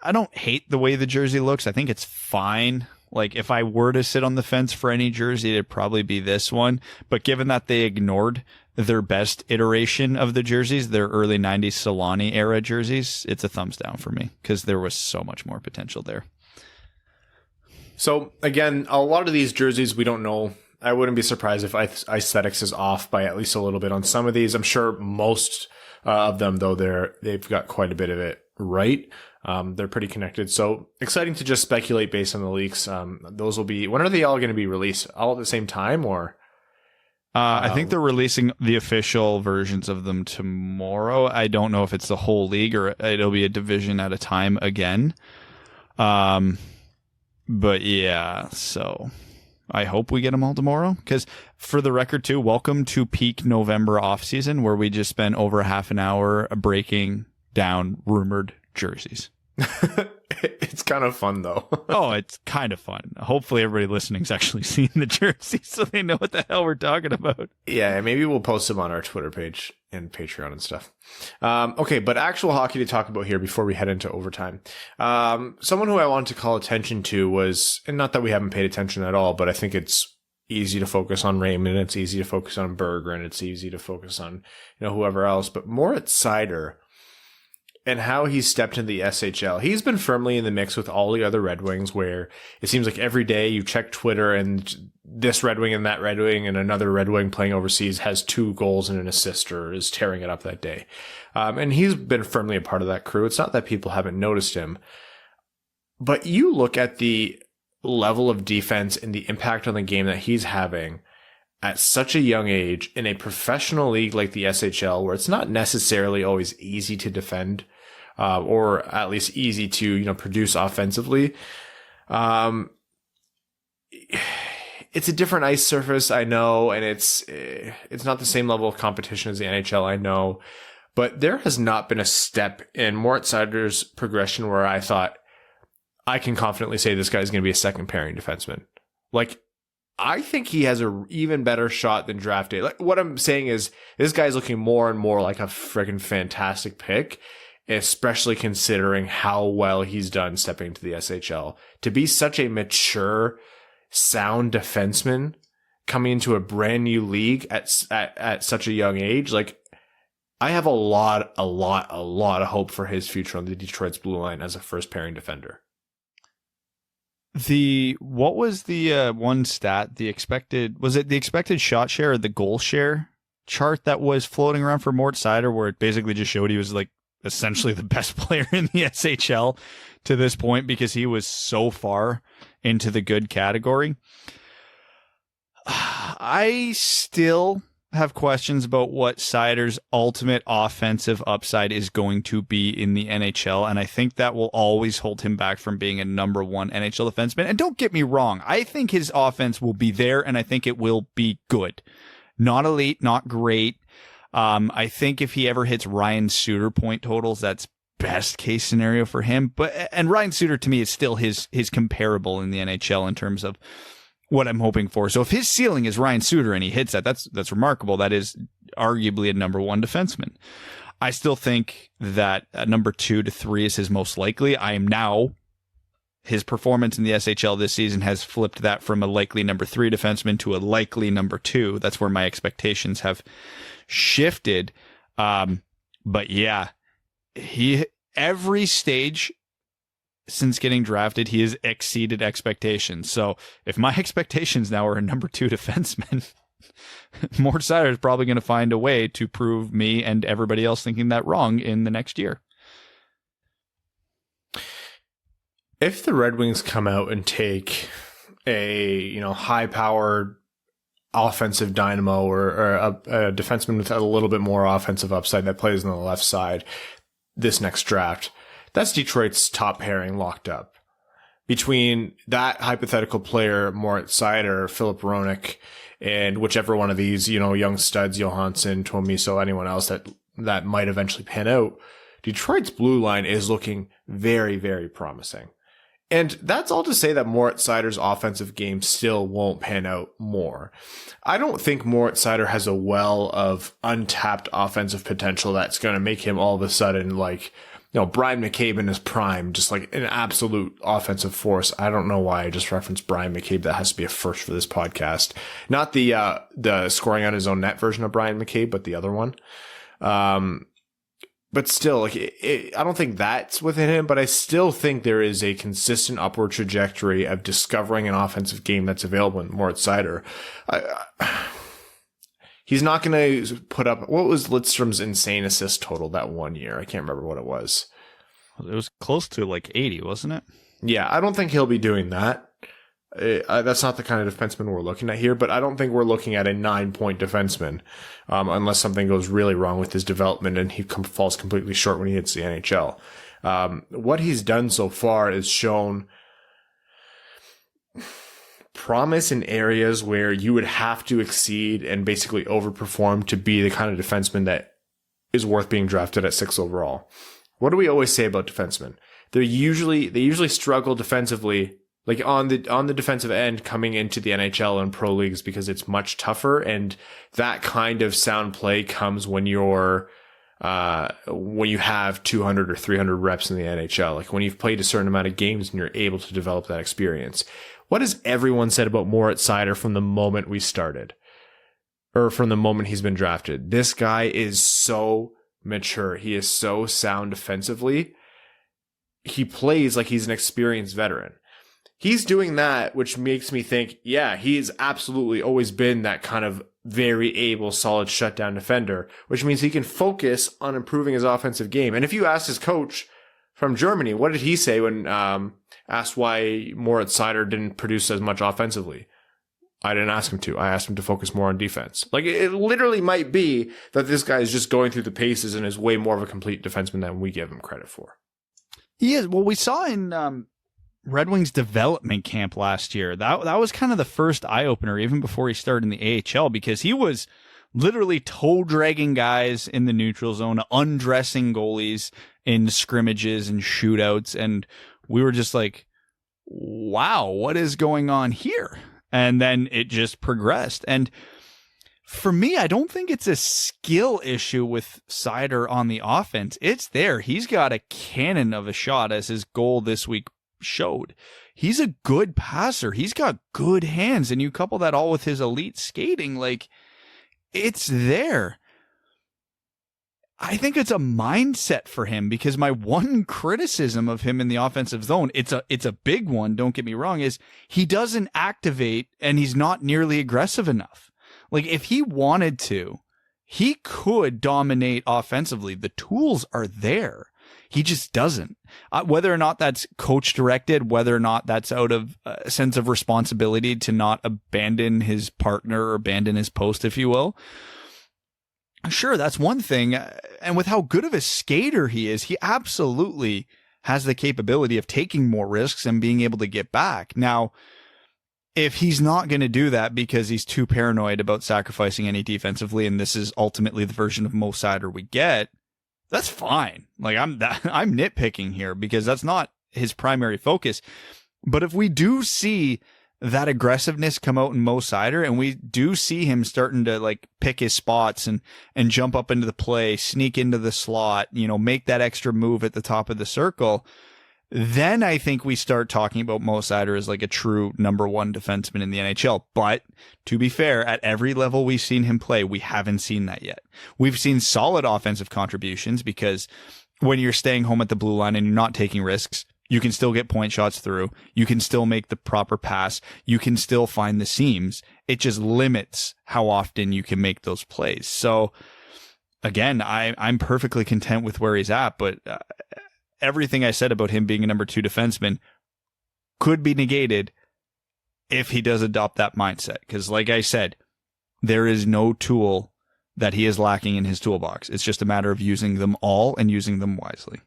I don't hate the way the jersey looks. I think it's fine. Like, if I were to sit on the fence for any jersey, it'd probably be this one. But given that they ignored their best iteration of the jerseys, their early 90s Solani era jerseys, it's a thumbs down for me because there was so much more potential there. So, again, a lot of these jerseys we don't know. I wouldn't be surprised if aesthetics is off by at least a little bit on some of these. I'm sure most of them, though, they've got quite a bit of it right. They're pretty connected. So exciting to just speculate based on the leaks. Those will be, when are they all going to be released? All at the same time, or? I think they're releasing the official versions of them tomorrow. I don't know if it's the whole league or it'll be a division at a time again. But yeah, so I hope we get them all tomorrow. Because for the record, too, welcome to peak November offseason, where we just spent over half an hour breaking down rumored jerseys. It's kind of fun, though. Oh, it's kind of fun. Hopefully everybody listening's actually seen the jerseys so they know what the hell we're talking about. Yeah, maybe we'll post them on our Twitter page and Patreon and stuff. Okay, but actual hockey to talk about here before we head into overtime. Someone who I wanted to call attention to was, and not that we haven't paid attention at all, but I think it's easy to focus on Raymond, it's easy to focus on Berger, and it's easy to focus on, whoever else, but Moritz Seider and how he stepped into the SHL. He's been firmly in the mix with all the other Red Wings, where it seems like every day you check Twitter and this Red Wing and that Red Wing and another Red Wing playing overseas has 2 goals and an assist or is tearing it up that day. And he's been firmly a part of that crew. It's not that people haven't noticed him, but you look at the level of defense and the impact on the game that he's having at such a young age in a professional league like the SHL, where it's not necessarily always easy to defend, or at least easy to, produce offensively. It's a different ice surface, I know, and it's not the same level of competition as the NHL, I know, but there has not been a step in Moritz Seider's progression where I thought, I can confidently say this guy's going to be a second pairing defenseman. Like, I think he has a even better shot than draft day. Like, what I'm saying is this guy's looking more and more like a friggin' fantastic pick, especially considering how well he's done stepping into the SHL. To be such a mature, sound defenseman coming into a brand new league at such a young age, like, I have a lot of hope for his future on the Detroit's blue line as a first pairing defender. What was the one stat, the expected shot share or the goal share chart that was floating around for Moritz Seider, where it basically just showed he was like essentially the best player in the SHL to this point because he was so far into the good category? I still have questions about what Seider's ultimate offensive upside is going to be in the NHL, and I think that will always hold him back from being a number 1 NHL defenseman. And don't get me wrong, I think his offense will be there, and I think it will be good. Not elite, not great. I think if he ever hits Ryan Suter point totals, that's best case scenario for him. And Ryan Suter to me is still his comparable in the NHL in terms of what I'm hoping for. So if his ceiling is Ryan Suter and he hits that's remarkable. That is arguably a number 1 defenseman. I still think that number 2 to 3 is his most likely. His performance in the SHL this season has flipped that from a likely number 3 defenseman to a likely number 2. That's where my expectations have shifted. But yeah, every stage since getting drafted, he has exceeded expectations. So if my expectations now are a number 2 defenseman, Moritz Seider is probably going to find a way to prove me and everybody else thinking that wrong in the next year. If the Red Wings come out and take a, high-powered offensive dynamo or a defenseman with a little bit more offensive upside that plays on the left side this next draft, that's Detroit's top pairing locked up. Between that hypothetical player, Moritz Seider, Philip Hronek, and whichever one of these, young studs, Johansson, Tuomisto, anyone else that might eventually pan out, Detroit's blue line is looking very, very promising. And that's all to say that Moritz Seider's offensive game still won't pan out more. I don't think Moritz Seider has a well of untapped offensive potential that's going to make him all of a sudden like, Brian McCabe in his prime, just like an absolute offensive force. I don't know why I just referenced Brian McCabe. That has to be a first for this podcast. Not the scoring on his own net version of Brian McCabe, but the other one. But still, I don't think that's within him, but I still think there is a consistent upward trajectory of discovering an offensive game that's available in Moritz Seider. He's not going to put up, what was Lidstrom's insane assist total that one year? I can't remember what it was. It was close to like 80, wasn't it? Yeah, I don't think he'll be doing that. That's not the kind of defenseman we're looking at here, but I don't think we're looking at a 9-point defenseman unless something goes really wrong with his development and he falls completely short when he hits the NHL. What he's done so far is shown promise in areas where you would have to exceed and basically overperform to be the kind of defenseman that is worth being drafted at 6 overall. What do we always say about defensemen? They usually struggle defensively, like on the defensive end coming into the NHL and pro leagues because it's much tougher, and that kind of sound play comes when you have 200 or 300 reps in the NHL, like when you've played a certain amount of games and you're able to develop that experience. What has everyone said about Moritz Seider from the moment we started? Or from the moment he's been drafted? This guy is so mature. He is so sound defensively. He plays like he's an experienced veteran. He's doing that, which makes me think, yeah, he's absolutely always been that kind of very able, solid shutdown defender, which means he can focus on improving his offensive game. And if you ask his coach from Germany, what did he say when asked why Moritz Seider didn't produce as much offensively? I didn't ask him to. I asked him to focus more on defense. Like, it literally might be that this guy is just going through the paces and is way more of a complete defenseman than we give him credit for. He is. Well, we saw in Red Wings development camp last year, that was kind of the first eye-opener, even before he started in the AHL, because he was literally toe-dragging guys in the neutral zone, undressing goalies in scrimmages and shootouts, and we were just like, wow, what is going on here? And then it just progressed. And for me, I don't think it's a skill issue with Seider on the offense. It's there. He's got a cannon of a shot, as his goal this week showed. He's a good passer. He's got good hands. And you couple that all with his elite skating, like, it's there. I think it's a mindset for him, because my one criticism of him in the offensive zone, it's a big one, don't get me wrong, is he doesn't activate and he's not nearly aggressive enough. Like, if he wanted to, he could dominate offensively. The tools are there. He just doesn't. Whether or not that's coach directed, whether or not that's out of a sense of responsibility to not abandon his partner or abandon his post, if you will. Sure, that's one thing. And with how good of a skater he is, he absolutely has the capability of taking more risks and being able to get back. Now, if he's not going to do that because he's too paranoid about sacrificing any defensively, and this is ultimately the version of Mo Seider we get, that's fine. Like, I'm nitpicking here because that's not his primary focus. But if we do see that aggressiveness come out in Mo Seider, and we do see him starting to like pick his spots and jump up into the play, sneak into the slot, make that extra move at the top of the circle, then I think we start talking about Mo Seider as like a true number one defenseman in the NHL. But to be fair, at every level we've seen him play, we haven't seen that yet. We've seen solid offensive contributions, because when you're staying home at the blue line and you're not taking risks, you can still get point shots through. You can still make the proper pass. You can still find the seams. It just limits how often you can make those plays. So again, I'm perfectly content with where he's at, but everything I said about him being a number two defenseman could be negated if he does adopt that mindset. Because like I said, there is no tool that he is lacking in his toolbox. It's just a matter of using them all and using them wisely.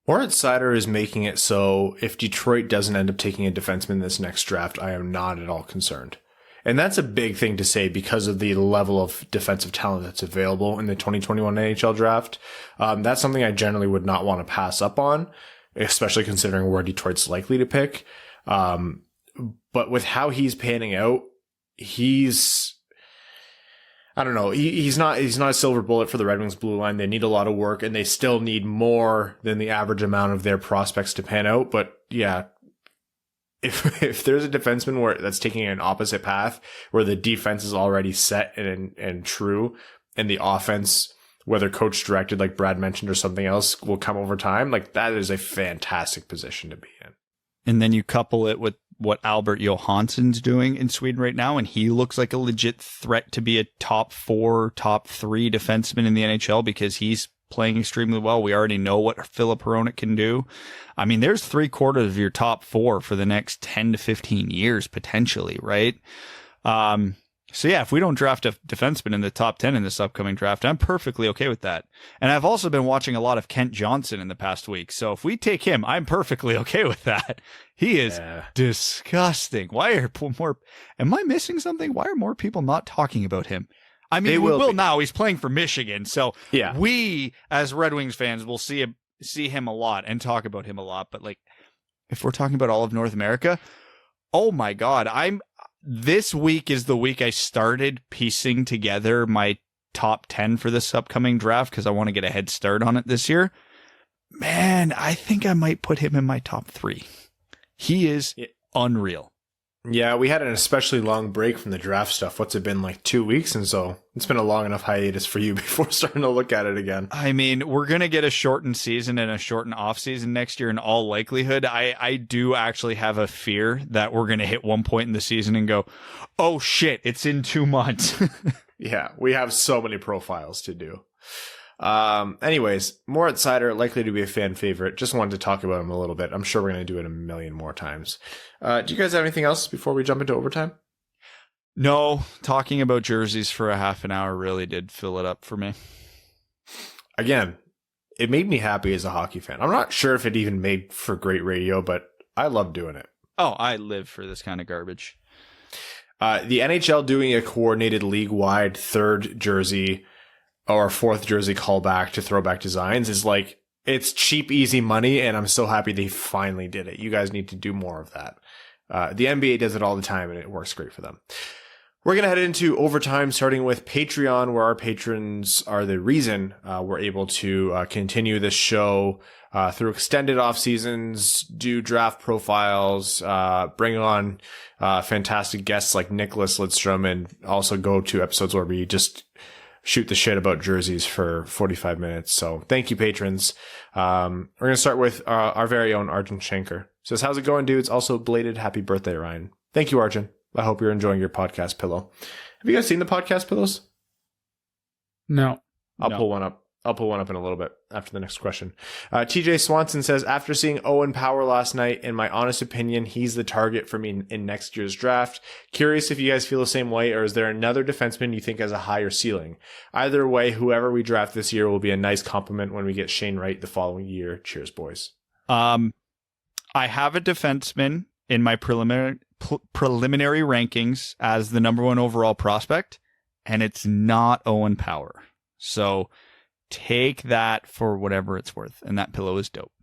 Moritz Seider is making it so if Detroit doesn't end up taking a defenseman this next draft, I am not at all concerned. And that's a big thing to say because of the level of defensive talent that's available in the 2021 NHL draft. That's something I generally would not want to pass up on, especially considering where Detroit's likely to pick. But with how he's panning out, I don't know. He's not a silver bullet for the Red Wings blue line. They need a lot of work, and they still need more than the average amount of their prospects to pan out. But yeah, if there's a defenseman that's taking an opposite path, where the defense is already set and true, and the offense, whether coach directed like Brad mentioned or something else, will come over time, like that is a fantastic position to be in. And then you couple it with what Albert Johansson's doing in Sweden right now, and he looks like a legit threat to be a top 4, top 3 defenseman in the NHL because he's playing extremely well. We already know what Filip Hronek can do. I mean, there's 3/4 of your top 4 for the next 10 to 15 years, potentially, right? So yeah, if we don't draft a defenseman in the top 10 in this upcoming draft, I'm perfectly okay with that. And I've also been watching a lot of Kent Johnson in the past week. So if we take him, I'm perfectly okay with that. He is disgusting. Why are more, am I missing something? Why are more people not talking about him? I mean, we will now. He's playing for Michigan. So yeah, we as Red Wings fans will see him a lot and talk about him a lot. But like, if we're talking about all of North America, oh my God, this week is the week I started piecing together my top 10 for this upcoming draft because I want to get a head start on it this year. Man, I think I might put him in my top 3. He is unreal. Yeah, we had an especially long break from the draft stuff. What's it been, like 2 weeks? And so it's been a long enough hiatus for you before starting to look at it again. I mean, we're going to get a shortened season and a shortened offseason next year in all likelihood. I do actually have a fear that we're going to hit one point in the season and go, oh shit, it's in 2 months. Yeah, we have so many profiles to do. Anyways, Moritz Seider, likely to be a fan favorite. Just wanted to talk about him a little bit. I'm sure we're going to do it a million more times. Do you guys have anything else before we jump into overtime? No, talking about jerseys for a half an hour really did fill it up for me. Again, it made me happy as a hockey fan. I'm not sure if it even made for great radio, but I love doing it. Oh, I live for this kind of garbage. The NHL doing a coordinated league-wide 3rd jersey or 4th jersey callback to throwback designs is like, it's cheap, easy money, and I'm so happy they finally did it. You guys need to do more of that. The NBA does it all the time, and it works great for them. We're going to head into overtime, starting with Patreon, where our patrons are the reason we're able to continue this show through extended off seasons, do draft profiles, bring on fantastic guests like Nicholas Lidstrom, and also go to episodes where we just shoot the shit about jerseys for 45 minutes. So thank you, patrons. We're going to start with our very own Arjun Shankar. Says, how's it going, dudes? Also, belated happy birthday, Ryan. Thank you, Arjun. I hope you're enjoying your podcast pillow. Have you guys seen the podcast pillows? No. I'll pull one up. I'll pull one up in a little bit after the next question. TJ Swanson says, after seeing Owen Power last night, in my honest opinion, he's the target for me in next year's draft. Curious if you guys feel the same way, or is there another defenseman you think has a higher ceiling? Either way, whoever we draft this year will be a nice compliment when we get Shane Wright the following year. Cheers, boys. I have a defenseman in my preliminary rankings as the number 1 overall prospect, and it's not Owen Power. So take that for whatever it's worth, and that pillow is dope.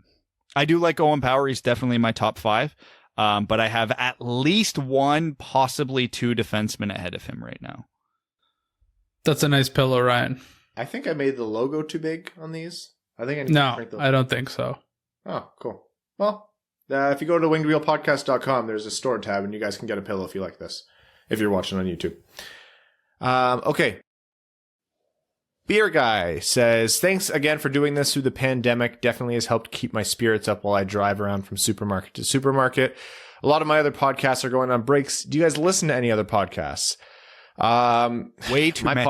I do like Owen Power. He's definitely in my top 5, but I have at least 1, possibly 2 defensemen ahead of him right now. That's a nice pillow, Ryan. I think I made the logo too big on these. I think I need no, to shrink them. I don't think so. Oh, cool. Well, if you go to wingedwheelpodcast.com, there's a store tab, and you guys can get a pillow if you like this, if you're watching on YouTube. Okay. Beer Guy says, thanks again for doing this through the pandemic. Definitely has helped keep my spirits up while I drive around from supermarket to supermarket. A lot of my other podcasts are going on breaks. Do you guys listen to any other podcasts? Way too many.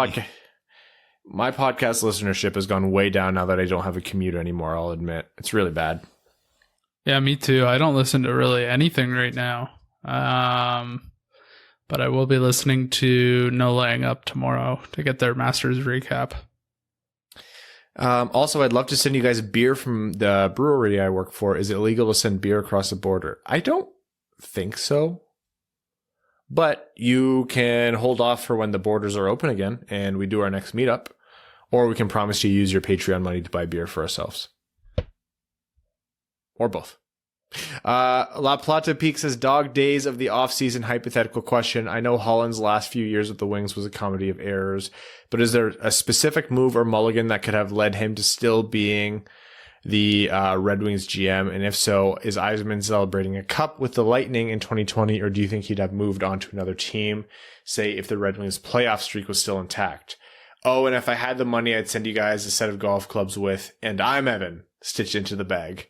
My podcast listenership has gone way down now that I don't have a commute anymore, I'll admit. It's really bad. Yeah, me too. I don't listen to really anything right now. But I will be listening to No Laying Up tomorrow to get their Masters recap. Also, I'd love to send you guys beer from the brewery I work for. Is it illegal to send beer across the border? I don't think so. But you can hold off for when the borders are open again and we do our next meetup. Or we can promise you use your Patreon money to buy beer for ourselves. Or both. La Plata Peak says, dog days of the offseason hypothetical question. I know Holland's last few years with the Wings was a comedy of errors, but is there a specific move or mulligan that could have led him to still being the Red Wings GM? And if so, is Yzerman celebrating a cup with the Lightning in 2020, or do you think he'd have moved on to another team, say if the Red Wings playoff streak was still intact? Oh, and if I had the money, I'd send you guys a set of golf clubs with, and I'm Evan, stitched into the bag.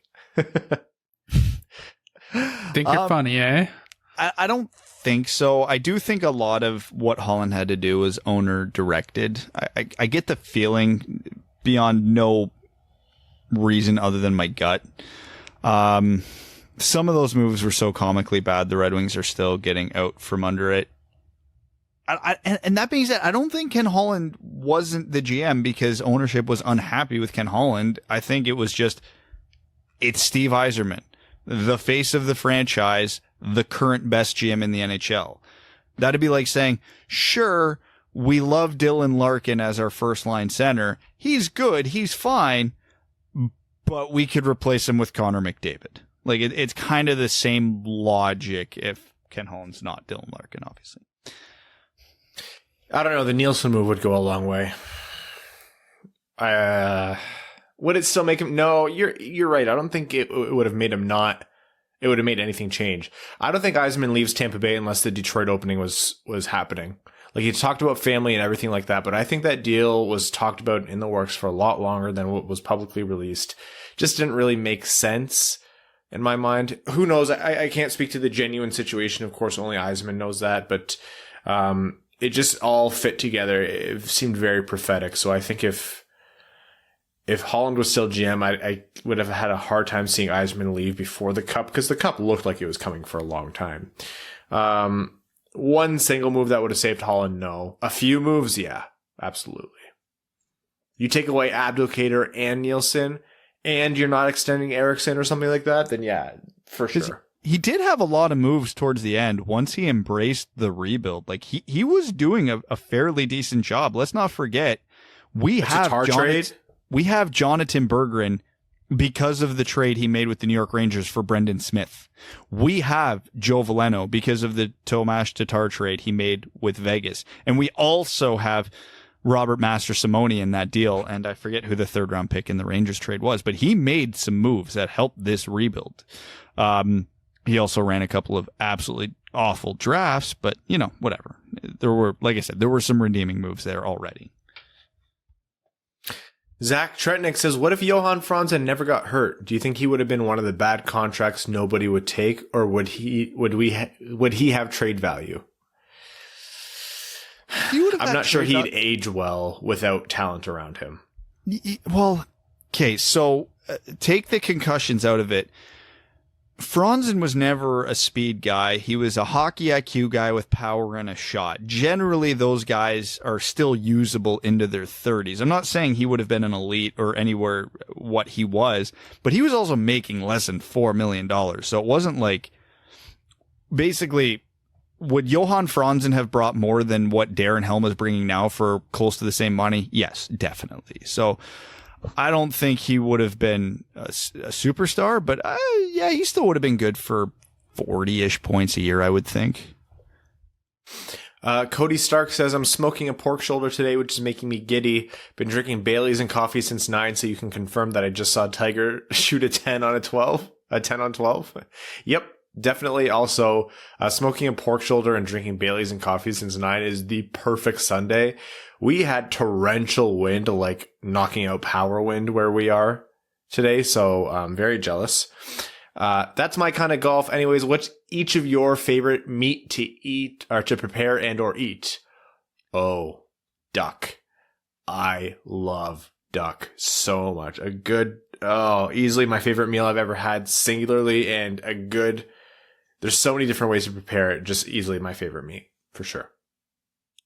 Think you're funny, eh? I don't think so. I do think a lot of what Holland had to do was owner directed. I get the feeling beyond no reason other than my gut. Some of those moves were so comically bad, the Red Wings are still getting out from under it. And that being said, I don't think Ken Holland wasn't the GM because ownership was unhappy with Ken Holland. I think it was just, it's Steve Yzerman, the face of the franchise, the current best GM in the NHL. That'd be like saying, sure, we love Dylan Larkin as our first line center. He's good. He's fine. But we could replace him with Connor McDavid. Like it's kind of the same logic if Ken Holland's not Dylan Larkin, obviously. I don't know. The Nielsen move would go a long way. Would it still make him? No, you're right. I don't think it would have made him not. It would have made anything change. I don't think Yzerman leaves Tampa Bay unless the Detroit opening was happening. Like he talked about family and everything like that, but I think that deal was talked about in the works for a lot longer than what was publicly released. Just didn't really make sense in my mind. Who knows? I can't speak to the genuine situation. Of course, only Yzerman knows that, but it just all fit together. It seemed very prophetic. So I think if Holland was still GM, I would have had a hard time seeing Yzerman leave before the Cup because the Cup looked like it was coming for a long time. One single move that would have saved Holland, no. A few moves, yeah, absolutely. You take away Abdelkader and Nielsen, and you're not extending Eriksson or something like that, then yeah, for sure. He did have a lot of moves towards the end once he embraced the rebuild. Like he was doing a fairly decent job. Let's not forget, we have Jonathan Berggren because of the trade he made with the New York Rangers for Brendan Smith. We have Joe Veleno because of the Tomas Tatar trade he made with Vegas. And we also have Robert Mastrosimone in that deal. And I forget who the third round pick in the Rangers trade was, but he made some moves that helped this rebuild. He also ran a couple of absolutely awful drafts, but whatever. There were, like I said, there were some redeeming moves there already. Zach Tretnick says, what if Johan Franzen never got hurt? Do you think he would have been one of the bad contracts nobody would take, or would he have trade value? I'm not sure he'd age well without talent around him. Well, okay, so take the concussions out of it. Franzen was never a speed guy. He was a hockey IQ guy with power and a shot. Generally, those guys are still usable into their 30s. I'm not saying he would have been an elite or anywhere what he was, but he was also making less than $4 million. So it wasn't like, basically, would Johan Franzen have brought more than what Darren Helm is bringing now for close to the same money? Yes, definitely. So I don't think he would have been a superstar, but yeah, he still would have been good for 40-ish points a year, I would think. Cody Stark says, I'm smoking a pork shoulder today, which is making me giddy. Been drinking Baileys and coffee since 9, so you can confirm that I just saw Tiger shoot a 10 on 12. Yep, definitely. Also, smoking a pork shoulder and drinking Baileys and coffee since 9 is the perfect Sunday. We had torrential wind, like knocking out power wind where we are today, so I'm very jealous. That's my kind of golf. Anyways, what's each of your favorite meat to eat or to prepare and or eat? Oh, duck. I love duck so much. Easily my favorite meal I've ever had singularly, and there's so many different ways to prepare it. Just easily my favorite meat for sure.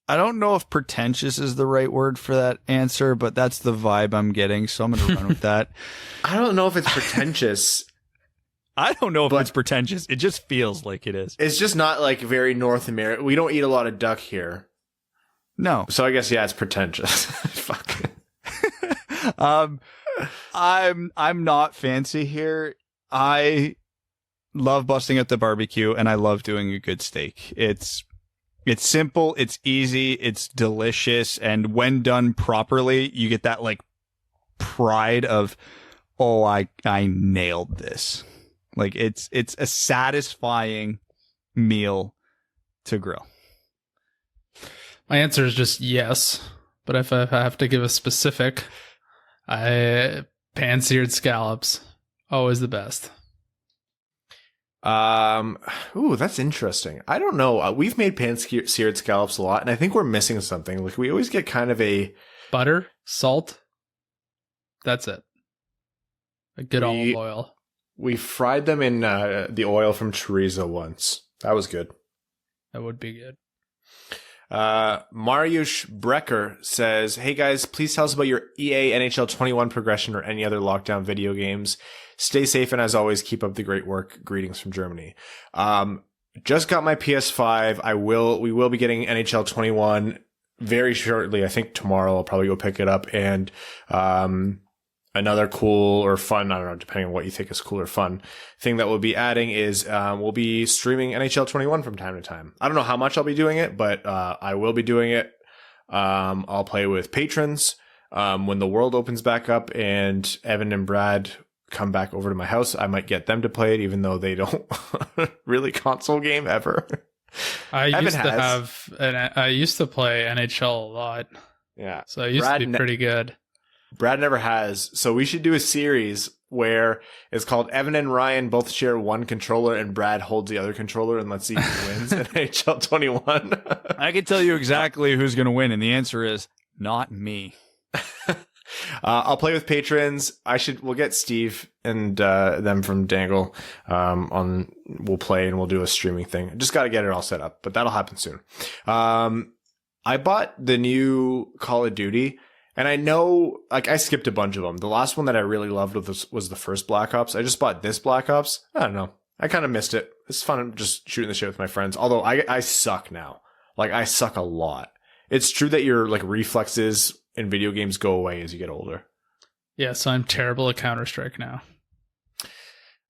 I don't know if pretentious is the right word for that answer, but that's the vibe I'm getting, so I'm going to run with that. I don't know if it's pretentious. I don't know if it's pretentious. It just feels like it is. It's just not like very North American. We don't eat a lot of duck here. No. So I guess, yeah, it's pretentious. Fuck. I'm not fancy here. I love busting at the barbecue, and I love doing a good steak. It's simple, it's easy, it's delicious, and when done properly, you get that like pride of, oh, I nailed this. Like it's a satisfying meal to grill. My answer is just yes, but if I have to give a specific, pan-seared scallops, always the best. That's interesting. I don't know. We've made pan-seared scallops a lot, and I think we're missing something. Like we always get kind of a butter, salt. That's it. A good olive oil. We fried them in the oil from chorizo once. That was good. That would be good. Mariusz Brecker says, "Hey guys, please tell us about your EA NHL 21 progression or any other lockdown video games. Stay safe, and as always, keep up the great work. Greetings from Germany." Just got my PS5. We will be getting NHL 21 very shortly. I think tomorrow I'll probably go pick it up. And another cool or fun, I don't know, depending on what you think is cool or fun, thing that we'll be adding is we'll be streaming NHL 21 from time to time. I don't know how much I'll be doing it, but I will be doing it. I'll play with patrons when the world opens back up and Evan and Brad come back over to my house. I might get them to play it, even though they don't really console game ever. I used to play NHL a lot. Yeah. So I used to be pretty good. Brad never has. So we should do a series where it's called Evan and Ryan both share one controller and Brad holds the other controller, and let's see who wins in NHL 21. I can tell you exactly who's going to win, and the answer is not me. I'll play with patrons. We'll get Steve and them from Dangle we'll play and we'll do a streaming thing. Just got to get it all set up, but that'll happen soon. I bought the new Call of Duty. And I know, like, I skipped a bunch of them. The last one that I really loved was the first Black Ops. I just bought this Black Ops. I don't know. I kind of missed it. It's fun just shooting the shit with my friends. Although I suck now. Like, I suck a lot. It's true that your, like, reflexes in video games go away as you get older. Yeah, so I'm terrible at Counter-Strike now.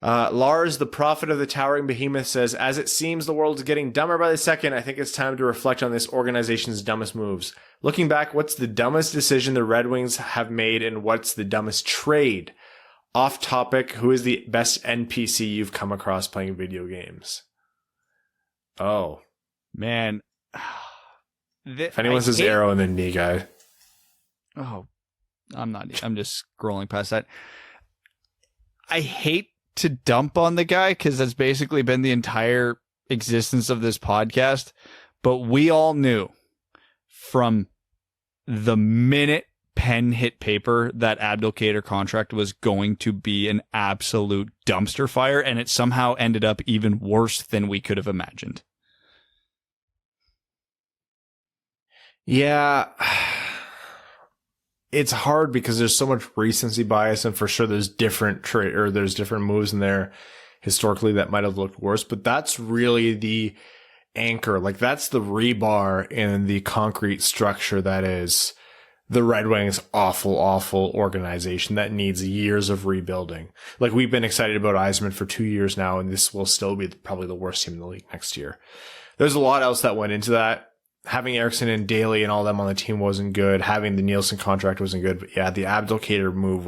Lars, the prophet of the towering behemoth, says, "As it seems the world is getting dumber by the second, I think it's time to reflect on this organization's dumbest moves. Looking back, what's the dumbest decision the Red Wings have made, and what's the dumbest trade? Off topic, who is the best NPC you've come across playing video games?" Oh. Man. If anyone says arrow in the knee guy. Oh, I'm just scrolling past that. I hate to dump on the guy because that's basically been the entire existence of this podcast, but we all knew from the minute pen hit paper that Abdelkader contract was going to be an absolute dumpster fire, and it somehow ended up even worse than we could have imagined. Yeah. It's hard because there's so much recency bias, and for sure there's different there's different moves in there historically that might have looked worse, but that's really the anchor. Like, that's the rebar in the concrete structure that is the Red Wings' awful organization that needs years of rebuilding. Like, we've been excited about Yzerman for 2 years now, and this will still be probably the worst team in the league next year. There's a lot else that went into that. Having Eriksson and Daly and all them on the team wasn't good. Having the Nielsen contract wasn't good. But yeah, the Abdelkader move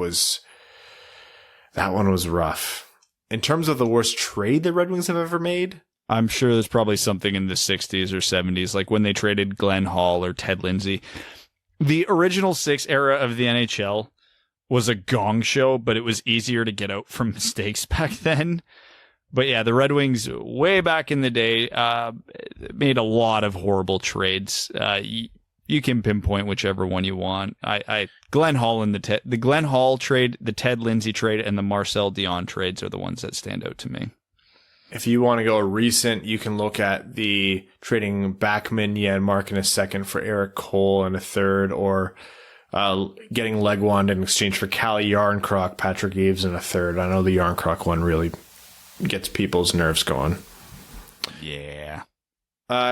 that one was rough. In terms of the worst trade the Red Wings have ever made, I'm sure there's probably something in the 60s or 70s, like when they traded Glenn Hall or Ted Lindsay. The original 6 era of the NHL was a gong show, but it was easier to get out from mistakes back then. But yeah, the Red Wings way back in the day made a lot of horrible trades. You can pinpoint whichever one you want. Glenn Hall and the Glenn Hall trade, the Ted Lindsay trade, and the Marcel Dion trades are the ones that stand out to me. If you want to go recent, you can look at the trading Backman, Janmark in a second for Eric Cole in a third, or getting Legwand in exchange for Cali Yarncroc, Patrick Eaves in a third. I know the Yarncroc one really gets people's nerves going. Yeah.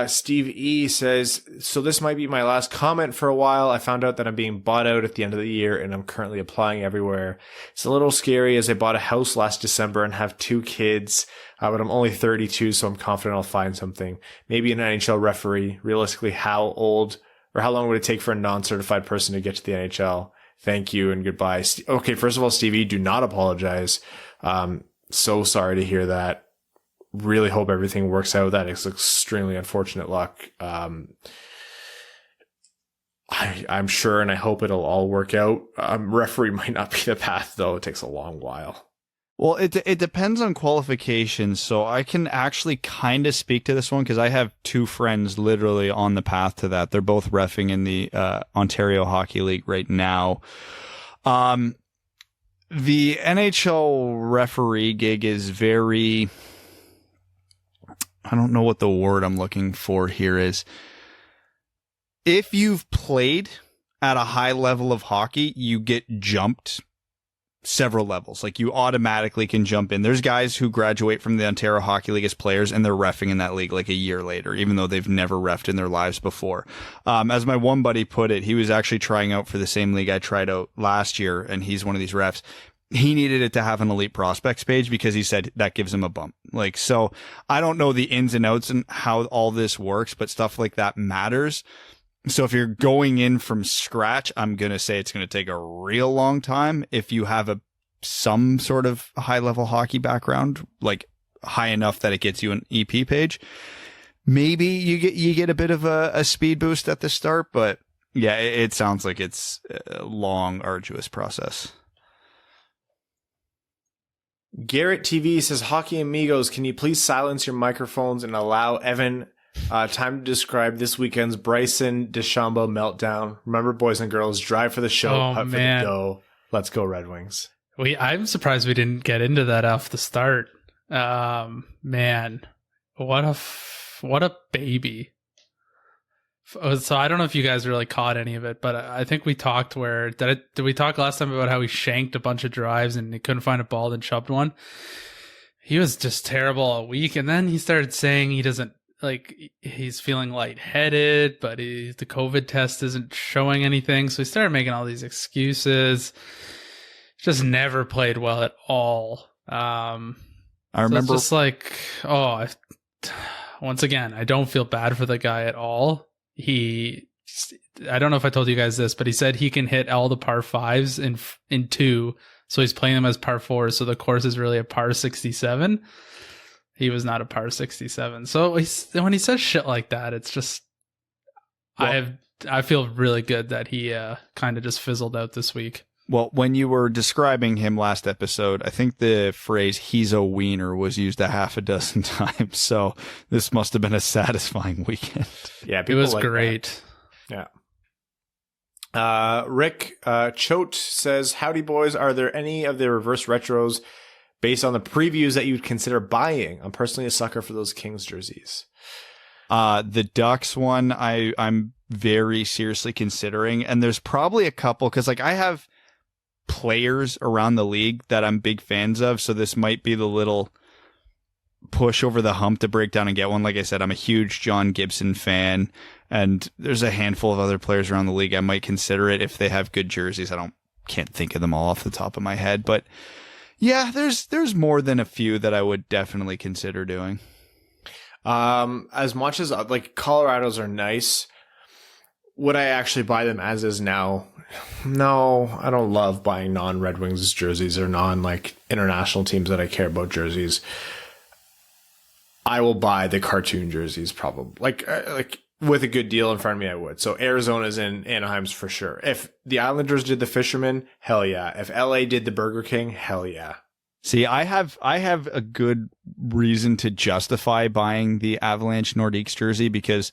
Steve E says, so this might be my last comment for a while. I found out that I'm being bought out at the end of the year and I'm currently applying everywhere. It's a little scary as I bought a house last December and have 2 kids, but I'm only 32, so I'm confident I'll find something. Maybe an NHL referee. Realistically, how long would it take for a non-certified person to get to the NHL? Thank you and goodbye. Okay, first of all, Steve E, do not apologize. So sorry to hear that. Really hope everything works out. That is extremely unfortunate luck. I'm sure and I hope it'll all work out. Referee might not be the path, though. It takes a long while. Well, it depends on qualifications. So I can actually kind of speak to this one because I have 2 friends literally on the path to that. They're both reffing in the Ontario Hockey League right now. The NHL referee gig is very... I don't know what the word I'm looking for here is. If you've played at a high level of hockey, you get jumped several levels. Like you automatically can jump in. There's guys who graduate from the Ontario Hockey League as players and they're reffing in that league like a year later, even though they've never reffed in their lives before. As my one buddy put it, he was actually trying out for the same league I tried out last year, and he's one of these refs. He needed it to have an elite prospects page because he said that gives him a bump. Like, so I don't know the ins and outs and how all this works, but stuff like that matters. So if you're going in from scratch, I'm going to say it's going to take a real long time. If you have some sort of high level hockey background, like high enough that it gets you an EP page, maybe you get a bit of a speed boost at the start, but yeah, it sounds like it's a long, arduous process. Garrett TV says, Hockey Amigos, can you please silence your microphones and allow Evan time to describe this weekend's Bryson DeChambeau meltdown? Remember, boys and girls, drive for the show, putt for the dough. Let's go Red Wings. I'm surprised we didn't get into that off the start. Man, what a baby. So I don't know if you guys really caught any of it, but I think we talked did we talk last time about how he shanked a bunch of drives and he couldn't find a ball and shoved one? He was just terrible all week. And then he started saying he doesn't he's feeling lightheaded, but the COVID test isn't showing anything. So he started making all these excuses. Just never played well at all. I remember it's just once again, I don't feel bad for the guy at all. I don't know if I told you guys this, but he said he can hit all the par 5s in 2. So he's playing them as par 4s. So the course is really a par 67. He was not a par 67. So when he says shit like that, it's just, I feel really good that he kind of just fizzled out this week. Well, when you were describing him last episode, I think the phrase "he's a wiener" was used a half a dozen times. So this must have been a satisfying weekend. Yeah, it was great. That. Yeah. Rick Choate says, "Howdy, boys. Are there any of the reverse retros based on the previews that you'd consider buying? I'm personally a sucker for those Kings jerseys." The Ducks one, I'm very seriously considering, and there's probably a couple because I have players around the league that I'm big fans of, so this might be the little push over the hump to break down and get one. Like I said, I'm a huge John Gibson fan, and there's a handful of other players around the league I might consider it if they have good jerseys. Can't think of them all off the top of my head, but yeah, there's more than a few that I would definitely consider doing. As much as Colorado's are nice, would I actually buy them as is now? No, I don't love buying non-Red Wings jerseys or international teams that I care about jerseys. I will buy the cartoon jerseys probably. With a good deal in front of me, I would. So Arizona's and Anaheim's for sure. If the Islanders did the Fisherman, hell yeah. If LA did the Burger King, hell yeah. See, I have a good reason to justify buying the Avalanche Nordiques jersey because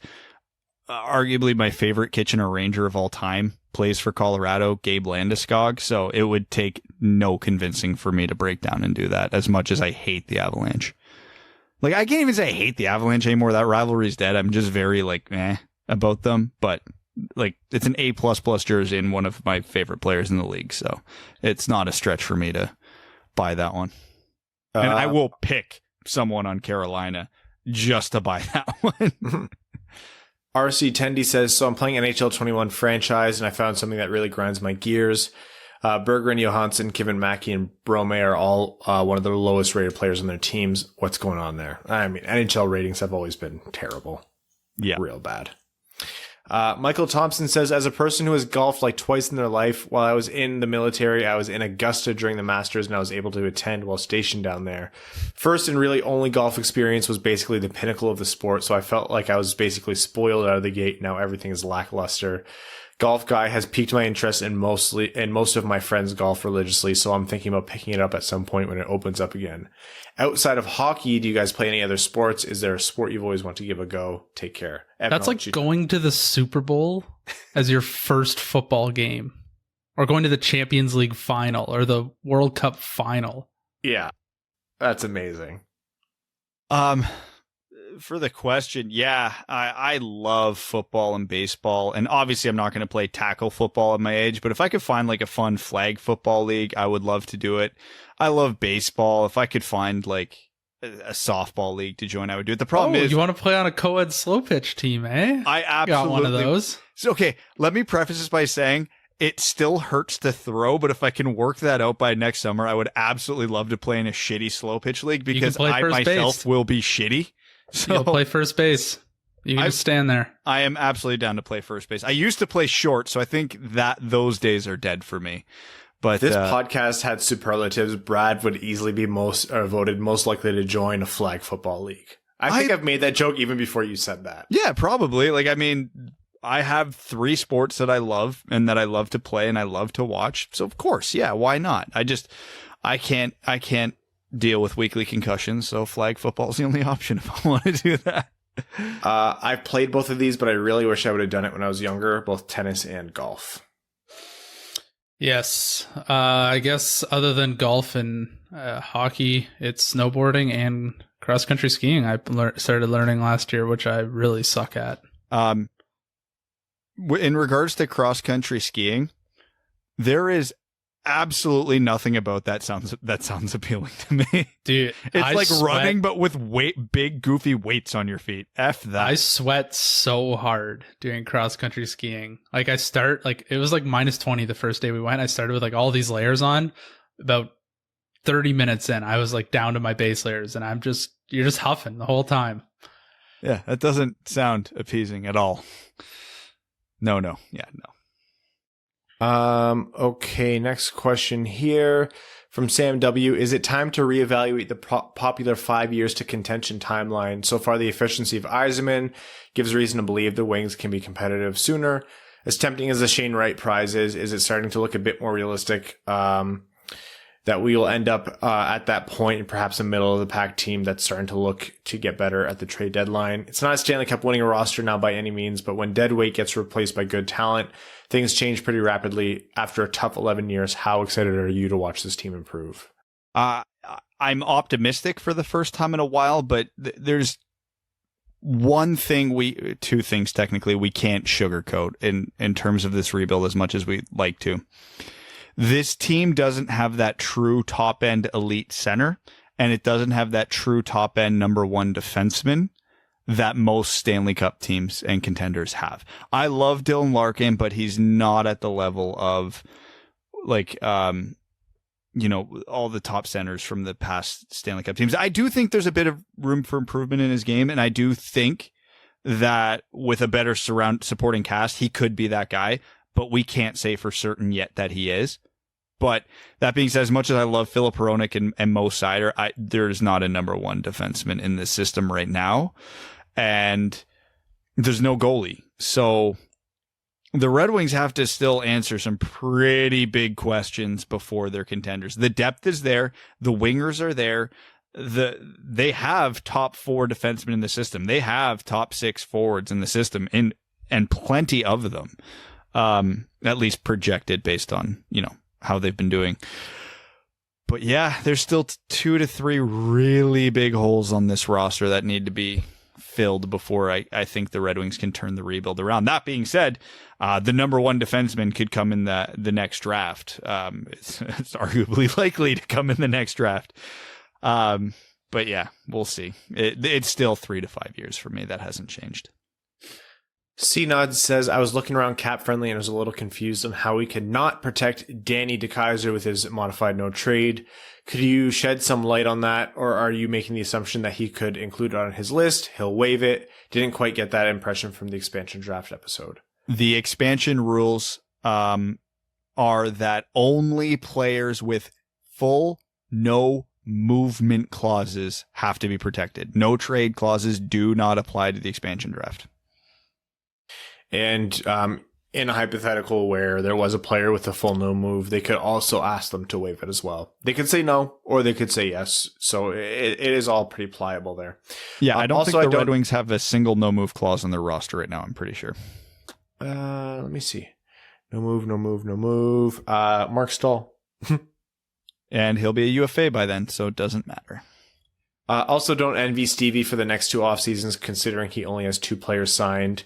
arguably my favorite Kitchener Ranger of all time, plays for Colorado, Gabe Landeskog. So it would take no convincing for me to break down and do that, as much as I hate the Avalanche. Like, I can't even say I hate the Avalanche anymore. That rivalry's dead. I'm just very about them. But like, it's an A++ jersey and one of my favorite players in the league. So it's not a stretch for me to buy that one. And I will pick someone on Carolina just to buy that one. RC Tendy says, so I'm playing NHL 21 franchise and I found something that really grinds my gears. Berger and Johansson, Kevin Mackey, and Brome are all one of the lowest rated players on their teams. What's going on there? I mean, NHL ratings have always been terrible. Yeah. Real bad. Michael Thompson says, as a person who has golfed like twice in their life, while I was in the military, I was in Augusta during the Masters and I was able to attend while stationed down there. First and really only golf experience was basically the pinnacle of the sport, so I felt like I was basically spoiled out of the gate. Now everything is lackluster. Golf Guy has piqued my interest in most of my friends golf religiously, so I'm thinking about picking it up at some point when it opens up again. Outside of hockey, do you guys play any other sports? Is there a sport you've always wanted to give a go? Take care. Evan, that's like going to the Super Bowl as your first football game, or going to the Champions League final or the World Cup final. Yeah, that's amazing. For the question, yeah, I love football and baseball, and obviously I'm not going to play tackle football at my age, but if I could find like a fun flag football league, I would love to do it. I love baseball. If I could find like a softball league to join, I would do it. The problem is, you want to play on a co-ed slow pitch team, eh? I absolutely got one of those. So, okay, let me preface this by saying it still hurts to throw, but if I can work that out by next summer, I would absolutely love to play in a shitty slow pitch league, because I myself will be shitty. So you'll play first base. You can just stand there. I am absolutely down to play first base. I used to play short, so I think that those days are dead for me. But this podcast had superlatives. Brad would easily be voted most likely to join a flag football league. I think I've made that joke even before you said that. Yeah, probably. Like, I mean, I have 3 sports that I love and that I love to play and I love to watch. So of course, yeah, why not? I can't deal with weekly concussions, so flag football is the only option if I want to do that. I've played both of these, but I really wish I would have done it when I was younger, both tennis and golf. Yes. I guess other than golf and hockey, it's snowboarding and cross-country skiing. I started learning last year, which I really suck at. In regards to cross-country skiing, there is absolutely nothing about that sounds appealing to me. Dude, it's running, but with big goofy weights on your feet. F that. I sweat so hard doing cross-country skiing. Like, it was like -20 the first day we went. I started with like all these layers on. About 30 minutes in, I was like down to my base layers, and you're just huffing the whole time. Yeah, that doesn't sound appeasing at all. No. Yeah, no. Okay, next question here from Sam W. Is it time to reevaluate the popular 5 years to contention timeline? So far, the efficiency of Yzerman gives reason to believe the Wings can be competitive sooner. As tempting as the Shane Wright prize is it starting to look a bit more realistic that we will end up at that point, perhaps a middle of the pack team that's starting to look to get better at the trade deadline? It's not a Stanley Cup winning roster now by any means, but when dead weight gets replaced by good talent, things change pretty rapidly. After a tough 11 years, how excited are you to watch this team improve? I'm optimistic for the first time in a while, but there's two things technically we can't sugarcoat in terms of this rebuild as much as we'd like to. This team doesn't have that true top-end elite center, and it doesn't have that true top-end number 1 defenseman that most Stanley Cup teams and contenders have. I love Dylan Larkin, but he's not at the level of like, all the top centers from the past Stanley Cup teams. I do think there's a bit of room for improvement in his game, and I do think that with a better supporting cast, he could be that guy, but we can't say for certain yet that he is. But that being said, as much as I love Filip Hronek and Mo Seider, there's not a number 1 defenseman in this system right now. And there's no goalie. So the Red Wings have to still answer some pretty big questions before they're contenders. The depth is there. The wingers are there. They have top 4 defensemen in the system. They have top 6 forwards in the system. and plenty of them, at least projected based on, how they've been doing. But yeah, there's still 2 to 3 really big holes on this roster that need to be filled before I think the Red Wings can turn the rebuild around. That being said, the number 1 defenseman could come in the next draft. It's arguably likely to come in the next draft. But yeah, we'll see. It's still 3 to 5 years for me. That hasn't changed. C-Nod says, I was looking around cap friendly and was a little confused on how we could not protect Danny DeKeyser with his modified no trade. Could you shed some light on that? Or are you making the assumption that he could include it on his list? He'll waive it. Didn't quite get that impression from the expansion draft episode. The expansion rules are that only players with full no movement clauses have to be protected. No trade clauses do not apply to the expansion draft. And in a hypothetical where there was a player with a full no move, they could also ask them to waive it as well. They could say no, or they could say yes. So it is all pretty pliable there. Yeah, I don't think the Red Wings have a single no move clause on their roster right now, I'm pretty sure. Let me see. No move, no move, no move. Mark Stahl. And he'll be a UFA by then, so it doesn't matter. Also, don't envy Stevie for the next 2 off seasons, considering he only has 2 players signed.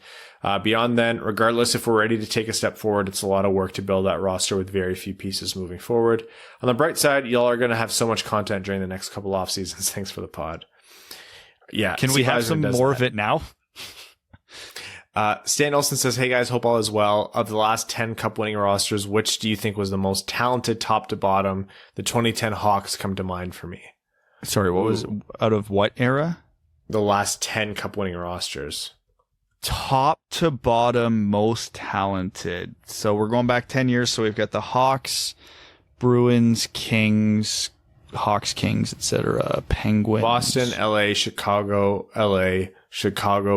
Beyond then, regardless if we're ready to take a step forward, it's a lot of work to build that roster with very few pieces moving forward. On the bright side, y'all are going to have so much content during the next couple off seasons. Thanks for the pod. Yeah. Can we have some more of it now? Stan Olsen says, hey guys, hope all is well. Of the last 10 cup winning rosters, which do you think was the most talented top to bottom? The 2010 Hawks come to mind for me. Sorry, what was out of what era? The last 10 cup winning rosters. Top to bottom, most talented. So we're going back 10 years. So we've got the Hawks, Bruins, Kings, Hawks, Kings, etc. Penguins. Boston, LA, Chicago,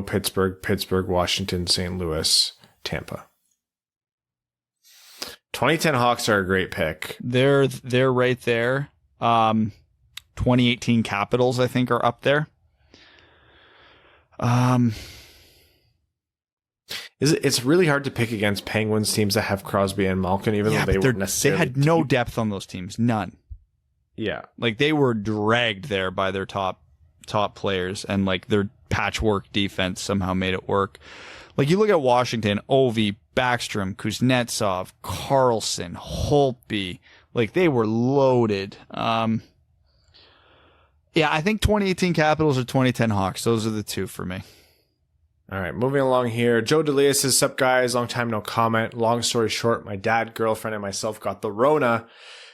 Pittsburgh, Washington, St. Louis, Tampa. 2010 Hawks are a great pick. They're right there. 2018 Capitals, I think, are up there. It's really hard to pick against Penguins teams that have Crosby and Malkin, even though they weren't necessarily. They had no depth on those teams, none. Yeah, like they were dragged there by their top players, and like their patchwork defense somehow made it work. Like you look at Washington, Ovi, Backstrom, Kuznetsov, Carlson, Holtby, like they were loaded. Yeah, I think 2018 Capitals or 2010 Hawks. Those are the 2 for me. All right, moving along here. Joe DeLea says, sup guys, long time no comment. Long story short, my dad, girlfriend, and myself got the Rona.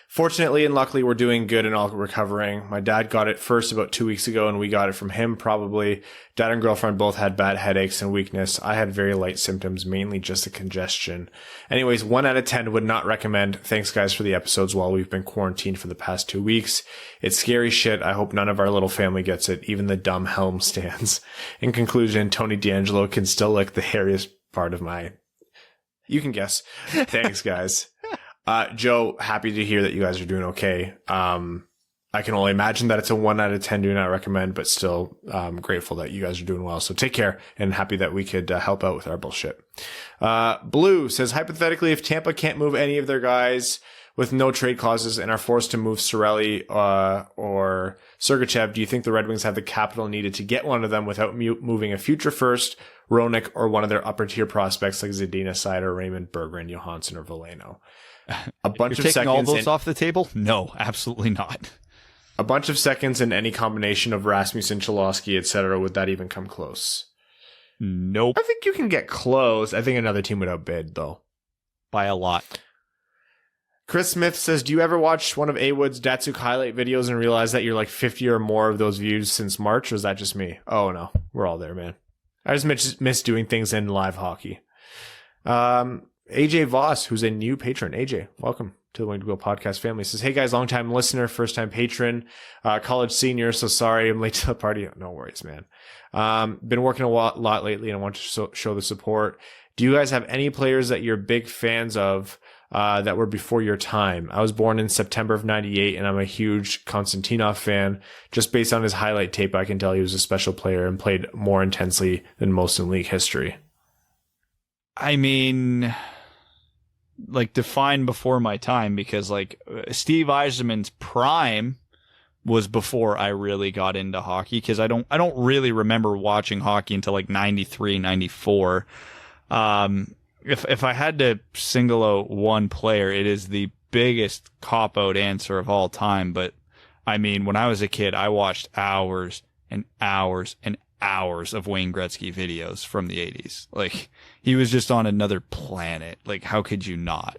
Fortunately and luckily, we're doing good and all recovering. My dad got it first about 2 weeks ago, and we got it from him probably. Dad and girlfriend both had bad headaches and weakness. I had very light symptoms, mainly just a congestion. Anyways, 1 out of 10 would not recommend. Thanks, guys, for the episodes while we've been quarantined for the past 2 weeks. It's scary shit. I hope none of our little family gets it, even the dumb helm stands. In conclusion, Tony D'Angelo can still lick the hairiest part of my... You can guess. Thanks, guys. Joe, happy to hear that you guys are doing okay. I can only imagine that it's a 1 out of 10 do not recommend, but still grateful that you guys are doing well. So take care, and happy that we could help out with our bullshit. Blue says, hypothetically, if Tampa can't move any of their guys with no trade clauses and are forced to move Cirelli or Sergachev, do you think the Red Wings have the capital needed to get one of them without moving a future first, Roenick, or one of their upper tier prospects like Zadina, Seider, Raymond, Berggren, Johansson, or Veleno? A bunch of seconds. All those off the table? No, absolutely not. A bunch of seconds in any combination of Rasmussen, Cholowski, etc. Would that even come close? Nope. I think you can get close. I think another team would outbid, though. By a lot. Chris Smith says, do you ever watch one of A. Wood's Datsuk highlight videos and realize that you're like 50 or more of those views since March? Or is that just me? Oh, no. We're all there, man. I just miss doing things in live hockey. AJ Voss, who's a new patron. AJ, welcome to the Winged Wheel podcast family. Says, hey guys, long time listener, first time patron, college senior. So sorry I'm late to the party. No worries, man. Been working a lot lately and I want to show the support. Do you guys have any players that you're big fans of that were before your time? I was born in September of 98 and I'm a huge Konstantinov fan. Just based on his highlight tape, I can tell he was a special player and played more intensely than most in league history. I mean, like, define before my time, because like Steve Yzerman's prime was before I really got into hockey, because I don't really remember watching hockey until like 93, 94. If I had to single out one player, it is the biggest cop-out answer of all time. But I mean, when I was a kid, I watched hours and hours and hours of Wayne Gretzky videos from the 80s. Like, he was just on another planet. Like, how could you not?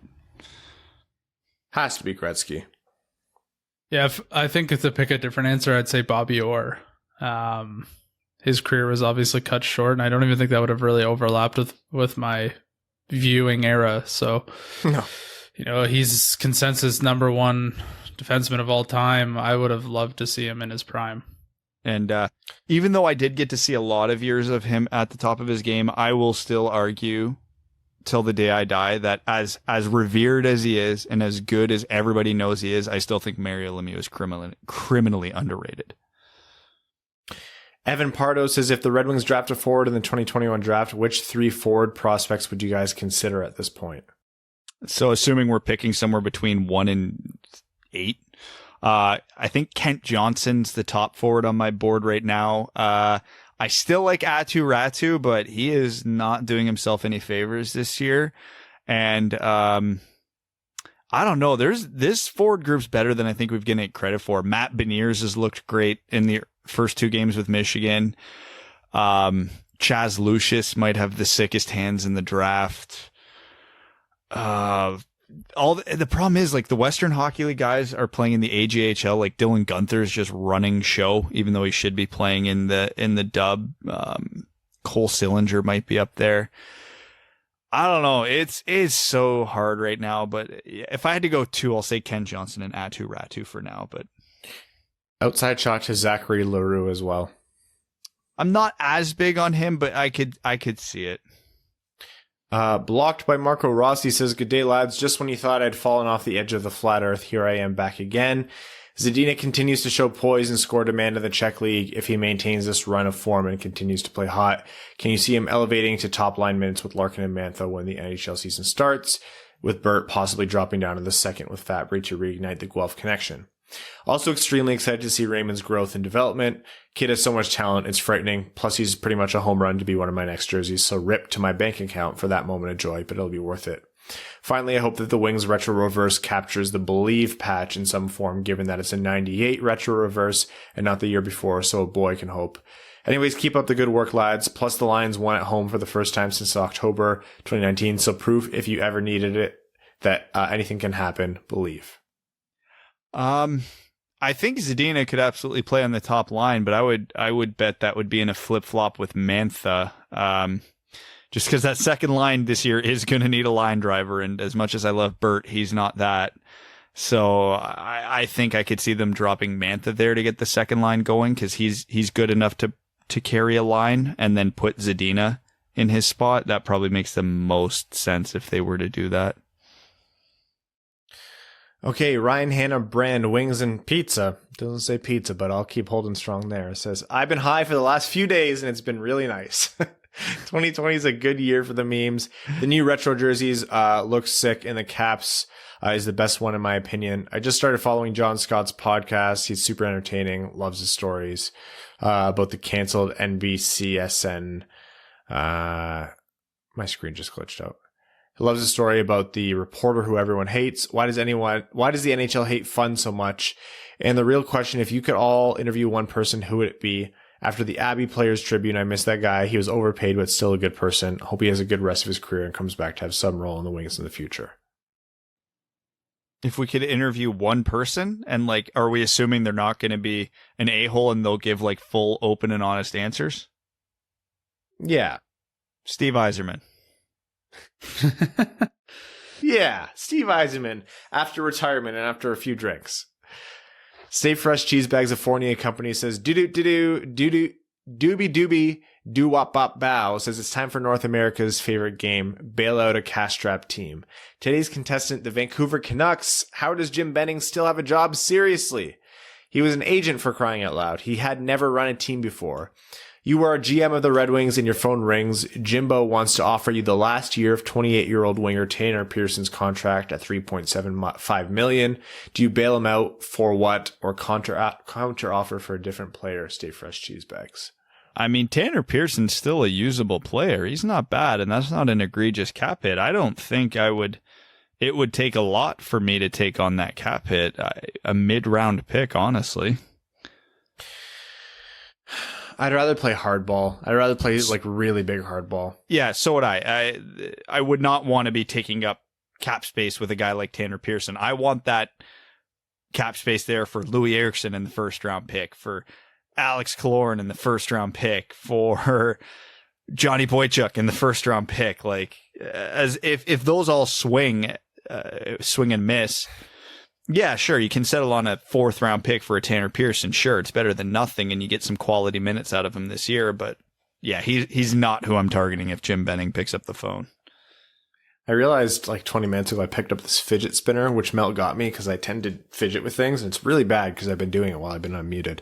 Has to be Gretzky. Yeah, I think to pick a different answer, I'd say Bobby Orr. His career was obviously cut short, and I don't even think that would have really overlapped with my viewing era. So, No. You know, he's consensus number one defenseman of all time. I would have loved to see him in his prime. And even though I did get to see a lot of years of him at the top of his game, I will still argue till the day I die that as revered as he is and as good as everybody knows he is, I still think Mario Lemieux is criminally underrated. Evan Pardo says, if the Red Wings draft a forward in the 2021 draft, which 3 forward prospects would you guys consider at this point? So assuming we're picking somewhere between 1 and 8, I think Kent Johnson's the top forward on my board right now. I still like Aatu Räty, but he is not doing himself any favors this year. And I don't know. This forward group's better than I think we've given it credit for. Matt Beniers has looked great in the first 2 games with Michigan. Chaz Lucius might have the sickest hands in the draft. The problem is, like, the Western Hockey League guys are playing in the AJHL. Like, Dylan Gunther's just running show, even though he should be playing in the dub. Cole Sillinger might be up there. I don't know. It's so hard right now. But if I had to go 2, I'll say Ken Johnson and Aatu Räty for now. But outside shot to Zachary Leroux as well. I'm not as big on him, but I could see it. Blocked by Marco Rossi says, good day, lads. Just when you thought I'd fallen off the edge of the flat earth, here I am back again. Zadina continues to show poise and score demand in the Czech League. If he maintains this run of form and continues to play hot, can you see him elevating to top line minutes with Larkin and Mantha when the NHL season starts, with Burt possibly dropping down to the second with Fabry to reignite the Guelph connection? Also extremely excited to see Raymond's growth and development. Kid has so much talent, it's frightening. Plus, he's pretty much a home run to be one of my next jerseys, so rip to my bank account for that moment of joy, but it'll be worth it. Finally, I hope that the Wings Retro Reverse captures the Believe patch in some form, given that it's a 98 Retro Reverse and not the year before, so a boy can hope. Anyways, keep up the good work, lads. Plus, the Lions won at home for the first time since October 2019, so proof, if you ever needed it, that anything can happen. Believe. I think Zadina could absolutely play on the top line, but I would bet that would be in a flip-flop with Mantha. Just because that second line this year is going to need a line driver, and as much as I love Burt, he's not that. So I think I could see them dropping Mantha there to get the second line going, because he's good enough to carry a line, and then put Zadina in his spot. That probably makes the most sense if they were to do that. Okay, Ryan Hanna Brand, Wings and Pizza. Doesn't say pizza, but I'll keep holding strong there. It says, I've been high for the last few days, and it's been really nice. 2020 is a good year for the memes. The new retro jerseys look sick, and the caps is the best one in my opinion. I just started following John Scott's podcast. He's super entertaining, loves his stories about the canceled NBCSN. My screen just glitched out. He loves the story about the reporter who everyone hates. Why does the NHL hate fun so much? And the real question, if you could all interview one person, who would it be? After the Abbey Players Tribune, I miss that guy. He was overpaid, but still a good person. Hope he has a good rest of his career and comes back to have some role in the Wings in the future. If we could interview one person, and like, are we assuming they're not going to be an a-hole and they'll give like full, open and honest answers? Yeah. Steve Yzerman. Yeah, Steve Yzerman, after retirement and after a few drinks. Stay Fresh Cheese Bags of Fournier Company says, doobie doobie doo wop bop bow, says it's time for North America's favorite game, bail out a cash-strapped team. Today's contestant, the Vancouver Canucks. How does Jim Benning still have a job? Seriously. He was an agent, for crying out loud. He had never run a team before. You are a GM of the Red Wings and your phone rings. Jimbo wants to offer you the last year of 28-year-old winger Tanner Pearson's contract at $3.75 million. Do you bail him out for what, or counter offer for a different player? Stay fresh, cheese bags. I mean, Tanner Pearson's still a usable player. He's not bad, and that's not an egregious cap hit. I don't think it would take a lot for me to take on that cap hit. A mid-round pick, honestly. I'd rather play hardball. I'd rather play like really big hardball. Yeah, so would I. I would not want to be taking up cap space with a guy like Tanner Pearson. I want that cap space there for Louis Eriksson in the first round pick, for Alex Killorn in the first round pick, for Johnny Boychuk in the first round pick. Like, as if those all swing and miss. Yeah, sure, you can settle on a 4th round pick for a Tanner Pearson. Sure, it's better than nothing, and you get some quality minutes out of him this year. But yeah, he's not who I'm targeting if Jim Benning picks up the phone. I realized like 20 minutes ago I picked up this fidget spinner, which Mel got me because I tend to fidget with things, and it's really bad because I've been doing it while I've been unmuted.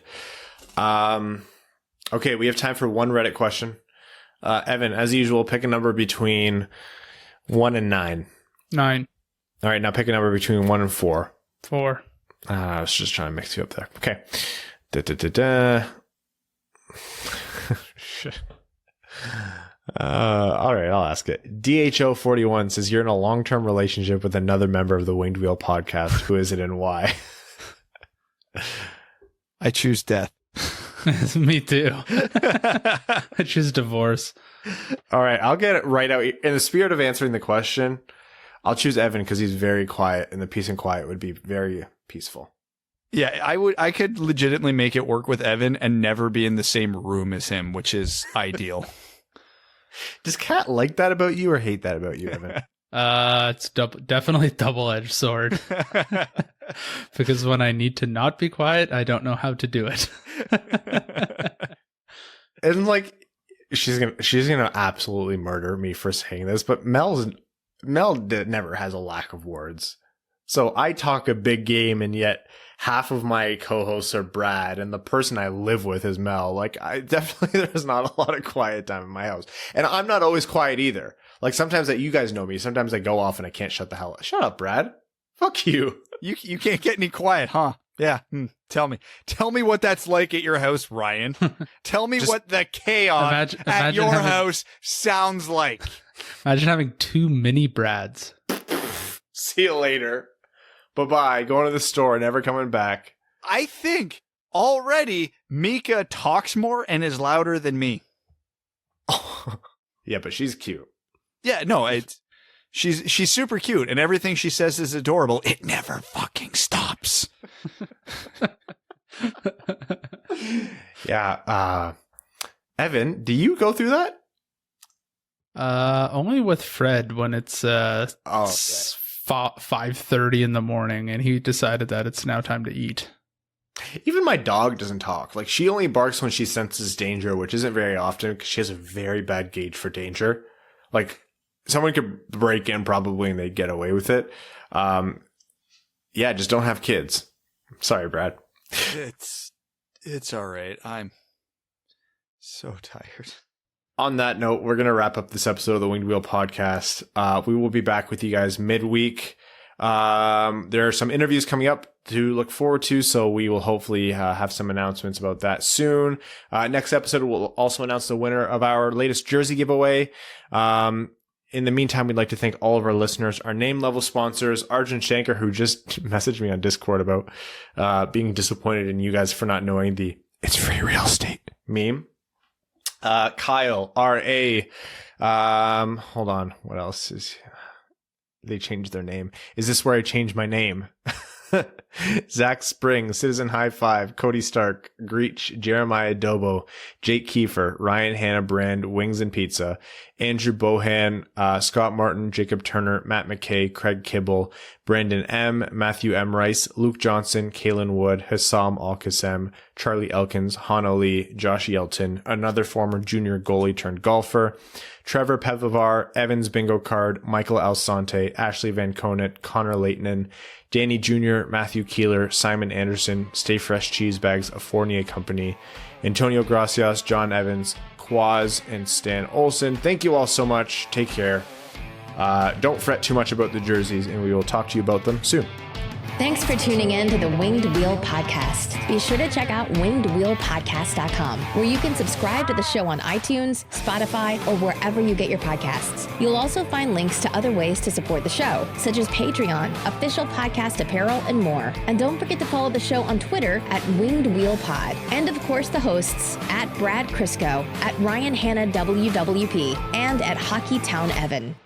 Okay, we have time for one Reddit question. Evan, as usual, pick a number between 1 and 9. 9. All right, now pick a number between 1 and 4. 4. I was just trying to mix you up there. Okay. All right, I'll ask it. DHO41 says, you're in a long-term relationship with another member of the Winged Wheel podcast. Who is it and why? I choose death. Me too. I choose divorce. All right, I'll get it right out. In the spirit of answering the question, I'll choose Evan because he's very quiet, and the peace and quiet would be very peaceful. Yeah, I could legitimately make it work with Evan and never be in the same room as him, which is ideal. Does Kat like that about you or hate that about you, Evan? It's definitely double-edged sword. Because when I need to not be quiet, I don't know how to do it. And like, she's gonna absolutely murder me for saying this, but Mel never has a lack of words. So I talk a big game, and yet half of my co-hosts are Brad, and the person I live with is Mel. Like, there's not a lot of quiet time in my house. And I'm not always quiet either. Like, sometimes you guys know me, sometimes I go off and I can't shut the hell up. Shut up, Brad. Fuck you. You can't get any quiet, huh? Yeah. Tell me what that's like at your house, Ryan. Tell me what the chaos at your house sounds like. Imagine having 2 mini Brads. See you later. Bye-bye. Going to the store, never coming back. I think already Mika talks more and is louder than me. Yeah, but she's cute. Yeah, no, she's super cute, and everything she says is adorable. It never fucking stops. Yeah. Evan, do you go through that? Only with Fred when it's 5:30 in the morning, and he decided that it's now time to eat. Even my dog doesn't talk. Like, she only barks when she senses danger, which isn't very often because she has a very bad gauge for danger. Like, someone could break in probably and they'd get away with it. Yeah, just don't have kids. Sorry, Brad. It's all right. I'm so tired. On that note, we're going to wrap up this episode of the Winged Wheel podcast. We will be back with you guys midweek. There are some interviews coming up to look forward to, so we will hopefully have some announcements about that soon. Next episode, we'll also announce the winner of our latest jersey giveaway. In the meantime, we'd like to thank all of our listeners, our name level sponsors, Arjun Shankar, who just messaged me on Discord about being disappointed in you guys for not knowing the "it's free real estate" meme. Kyle, R.A. Hold on. What else is... They changed their name. Is this where I change my name? Zach Spring, Citizen High Five, Cody Stark, Greach, Jeremiah Dobo, Jake Kiefer, Ryan Hannah Brand, Wings and Pizza, Andrew Bohan, Scott Martin, Jacob Turner, Matt McKay, Craig Kibble, Brandon M., Matthew M. Rice, Luke Johnson, Kalen Wood, Hassam Al-Qassem, Charlie Elkins, Han Ali, Josh Yelton, another former junior goalie turned golfer, Trevor Pevavar, Evans Bingo Card, Michael Alsante, Ashley Van Conant, Connor Leighton, Danny Jr., Matthew Keeler, Simon Anderson, Stay Fresh Cheese Bags, a Fournier Company, Antonio Gracias, John Evans, Quaz, and Stan Olson. Thank you all so much. Take care. Don't fret too much about the jerseys, and we will talk to you about them soon. Thanks for tuning in to the Winged Wheel Podcast. Be sure to check out wingedwheelpodcast.com, where you can subscribe to the show on iTunes, Spotify, or wherever you get your podcasts. You'll also find links to other ways to support the show, such as Patreon, official podcast apparel, and more. And don't forget to follow the show on Twitter at Winged Wheel Pod. And of course, the hosts at Brad Crisco, at Ryan Hanna WWP, and at Hockey Town Evan.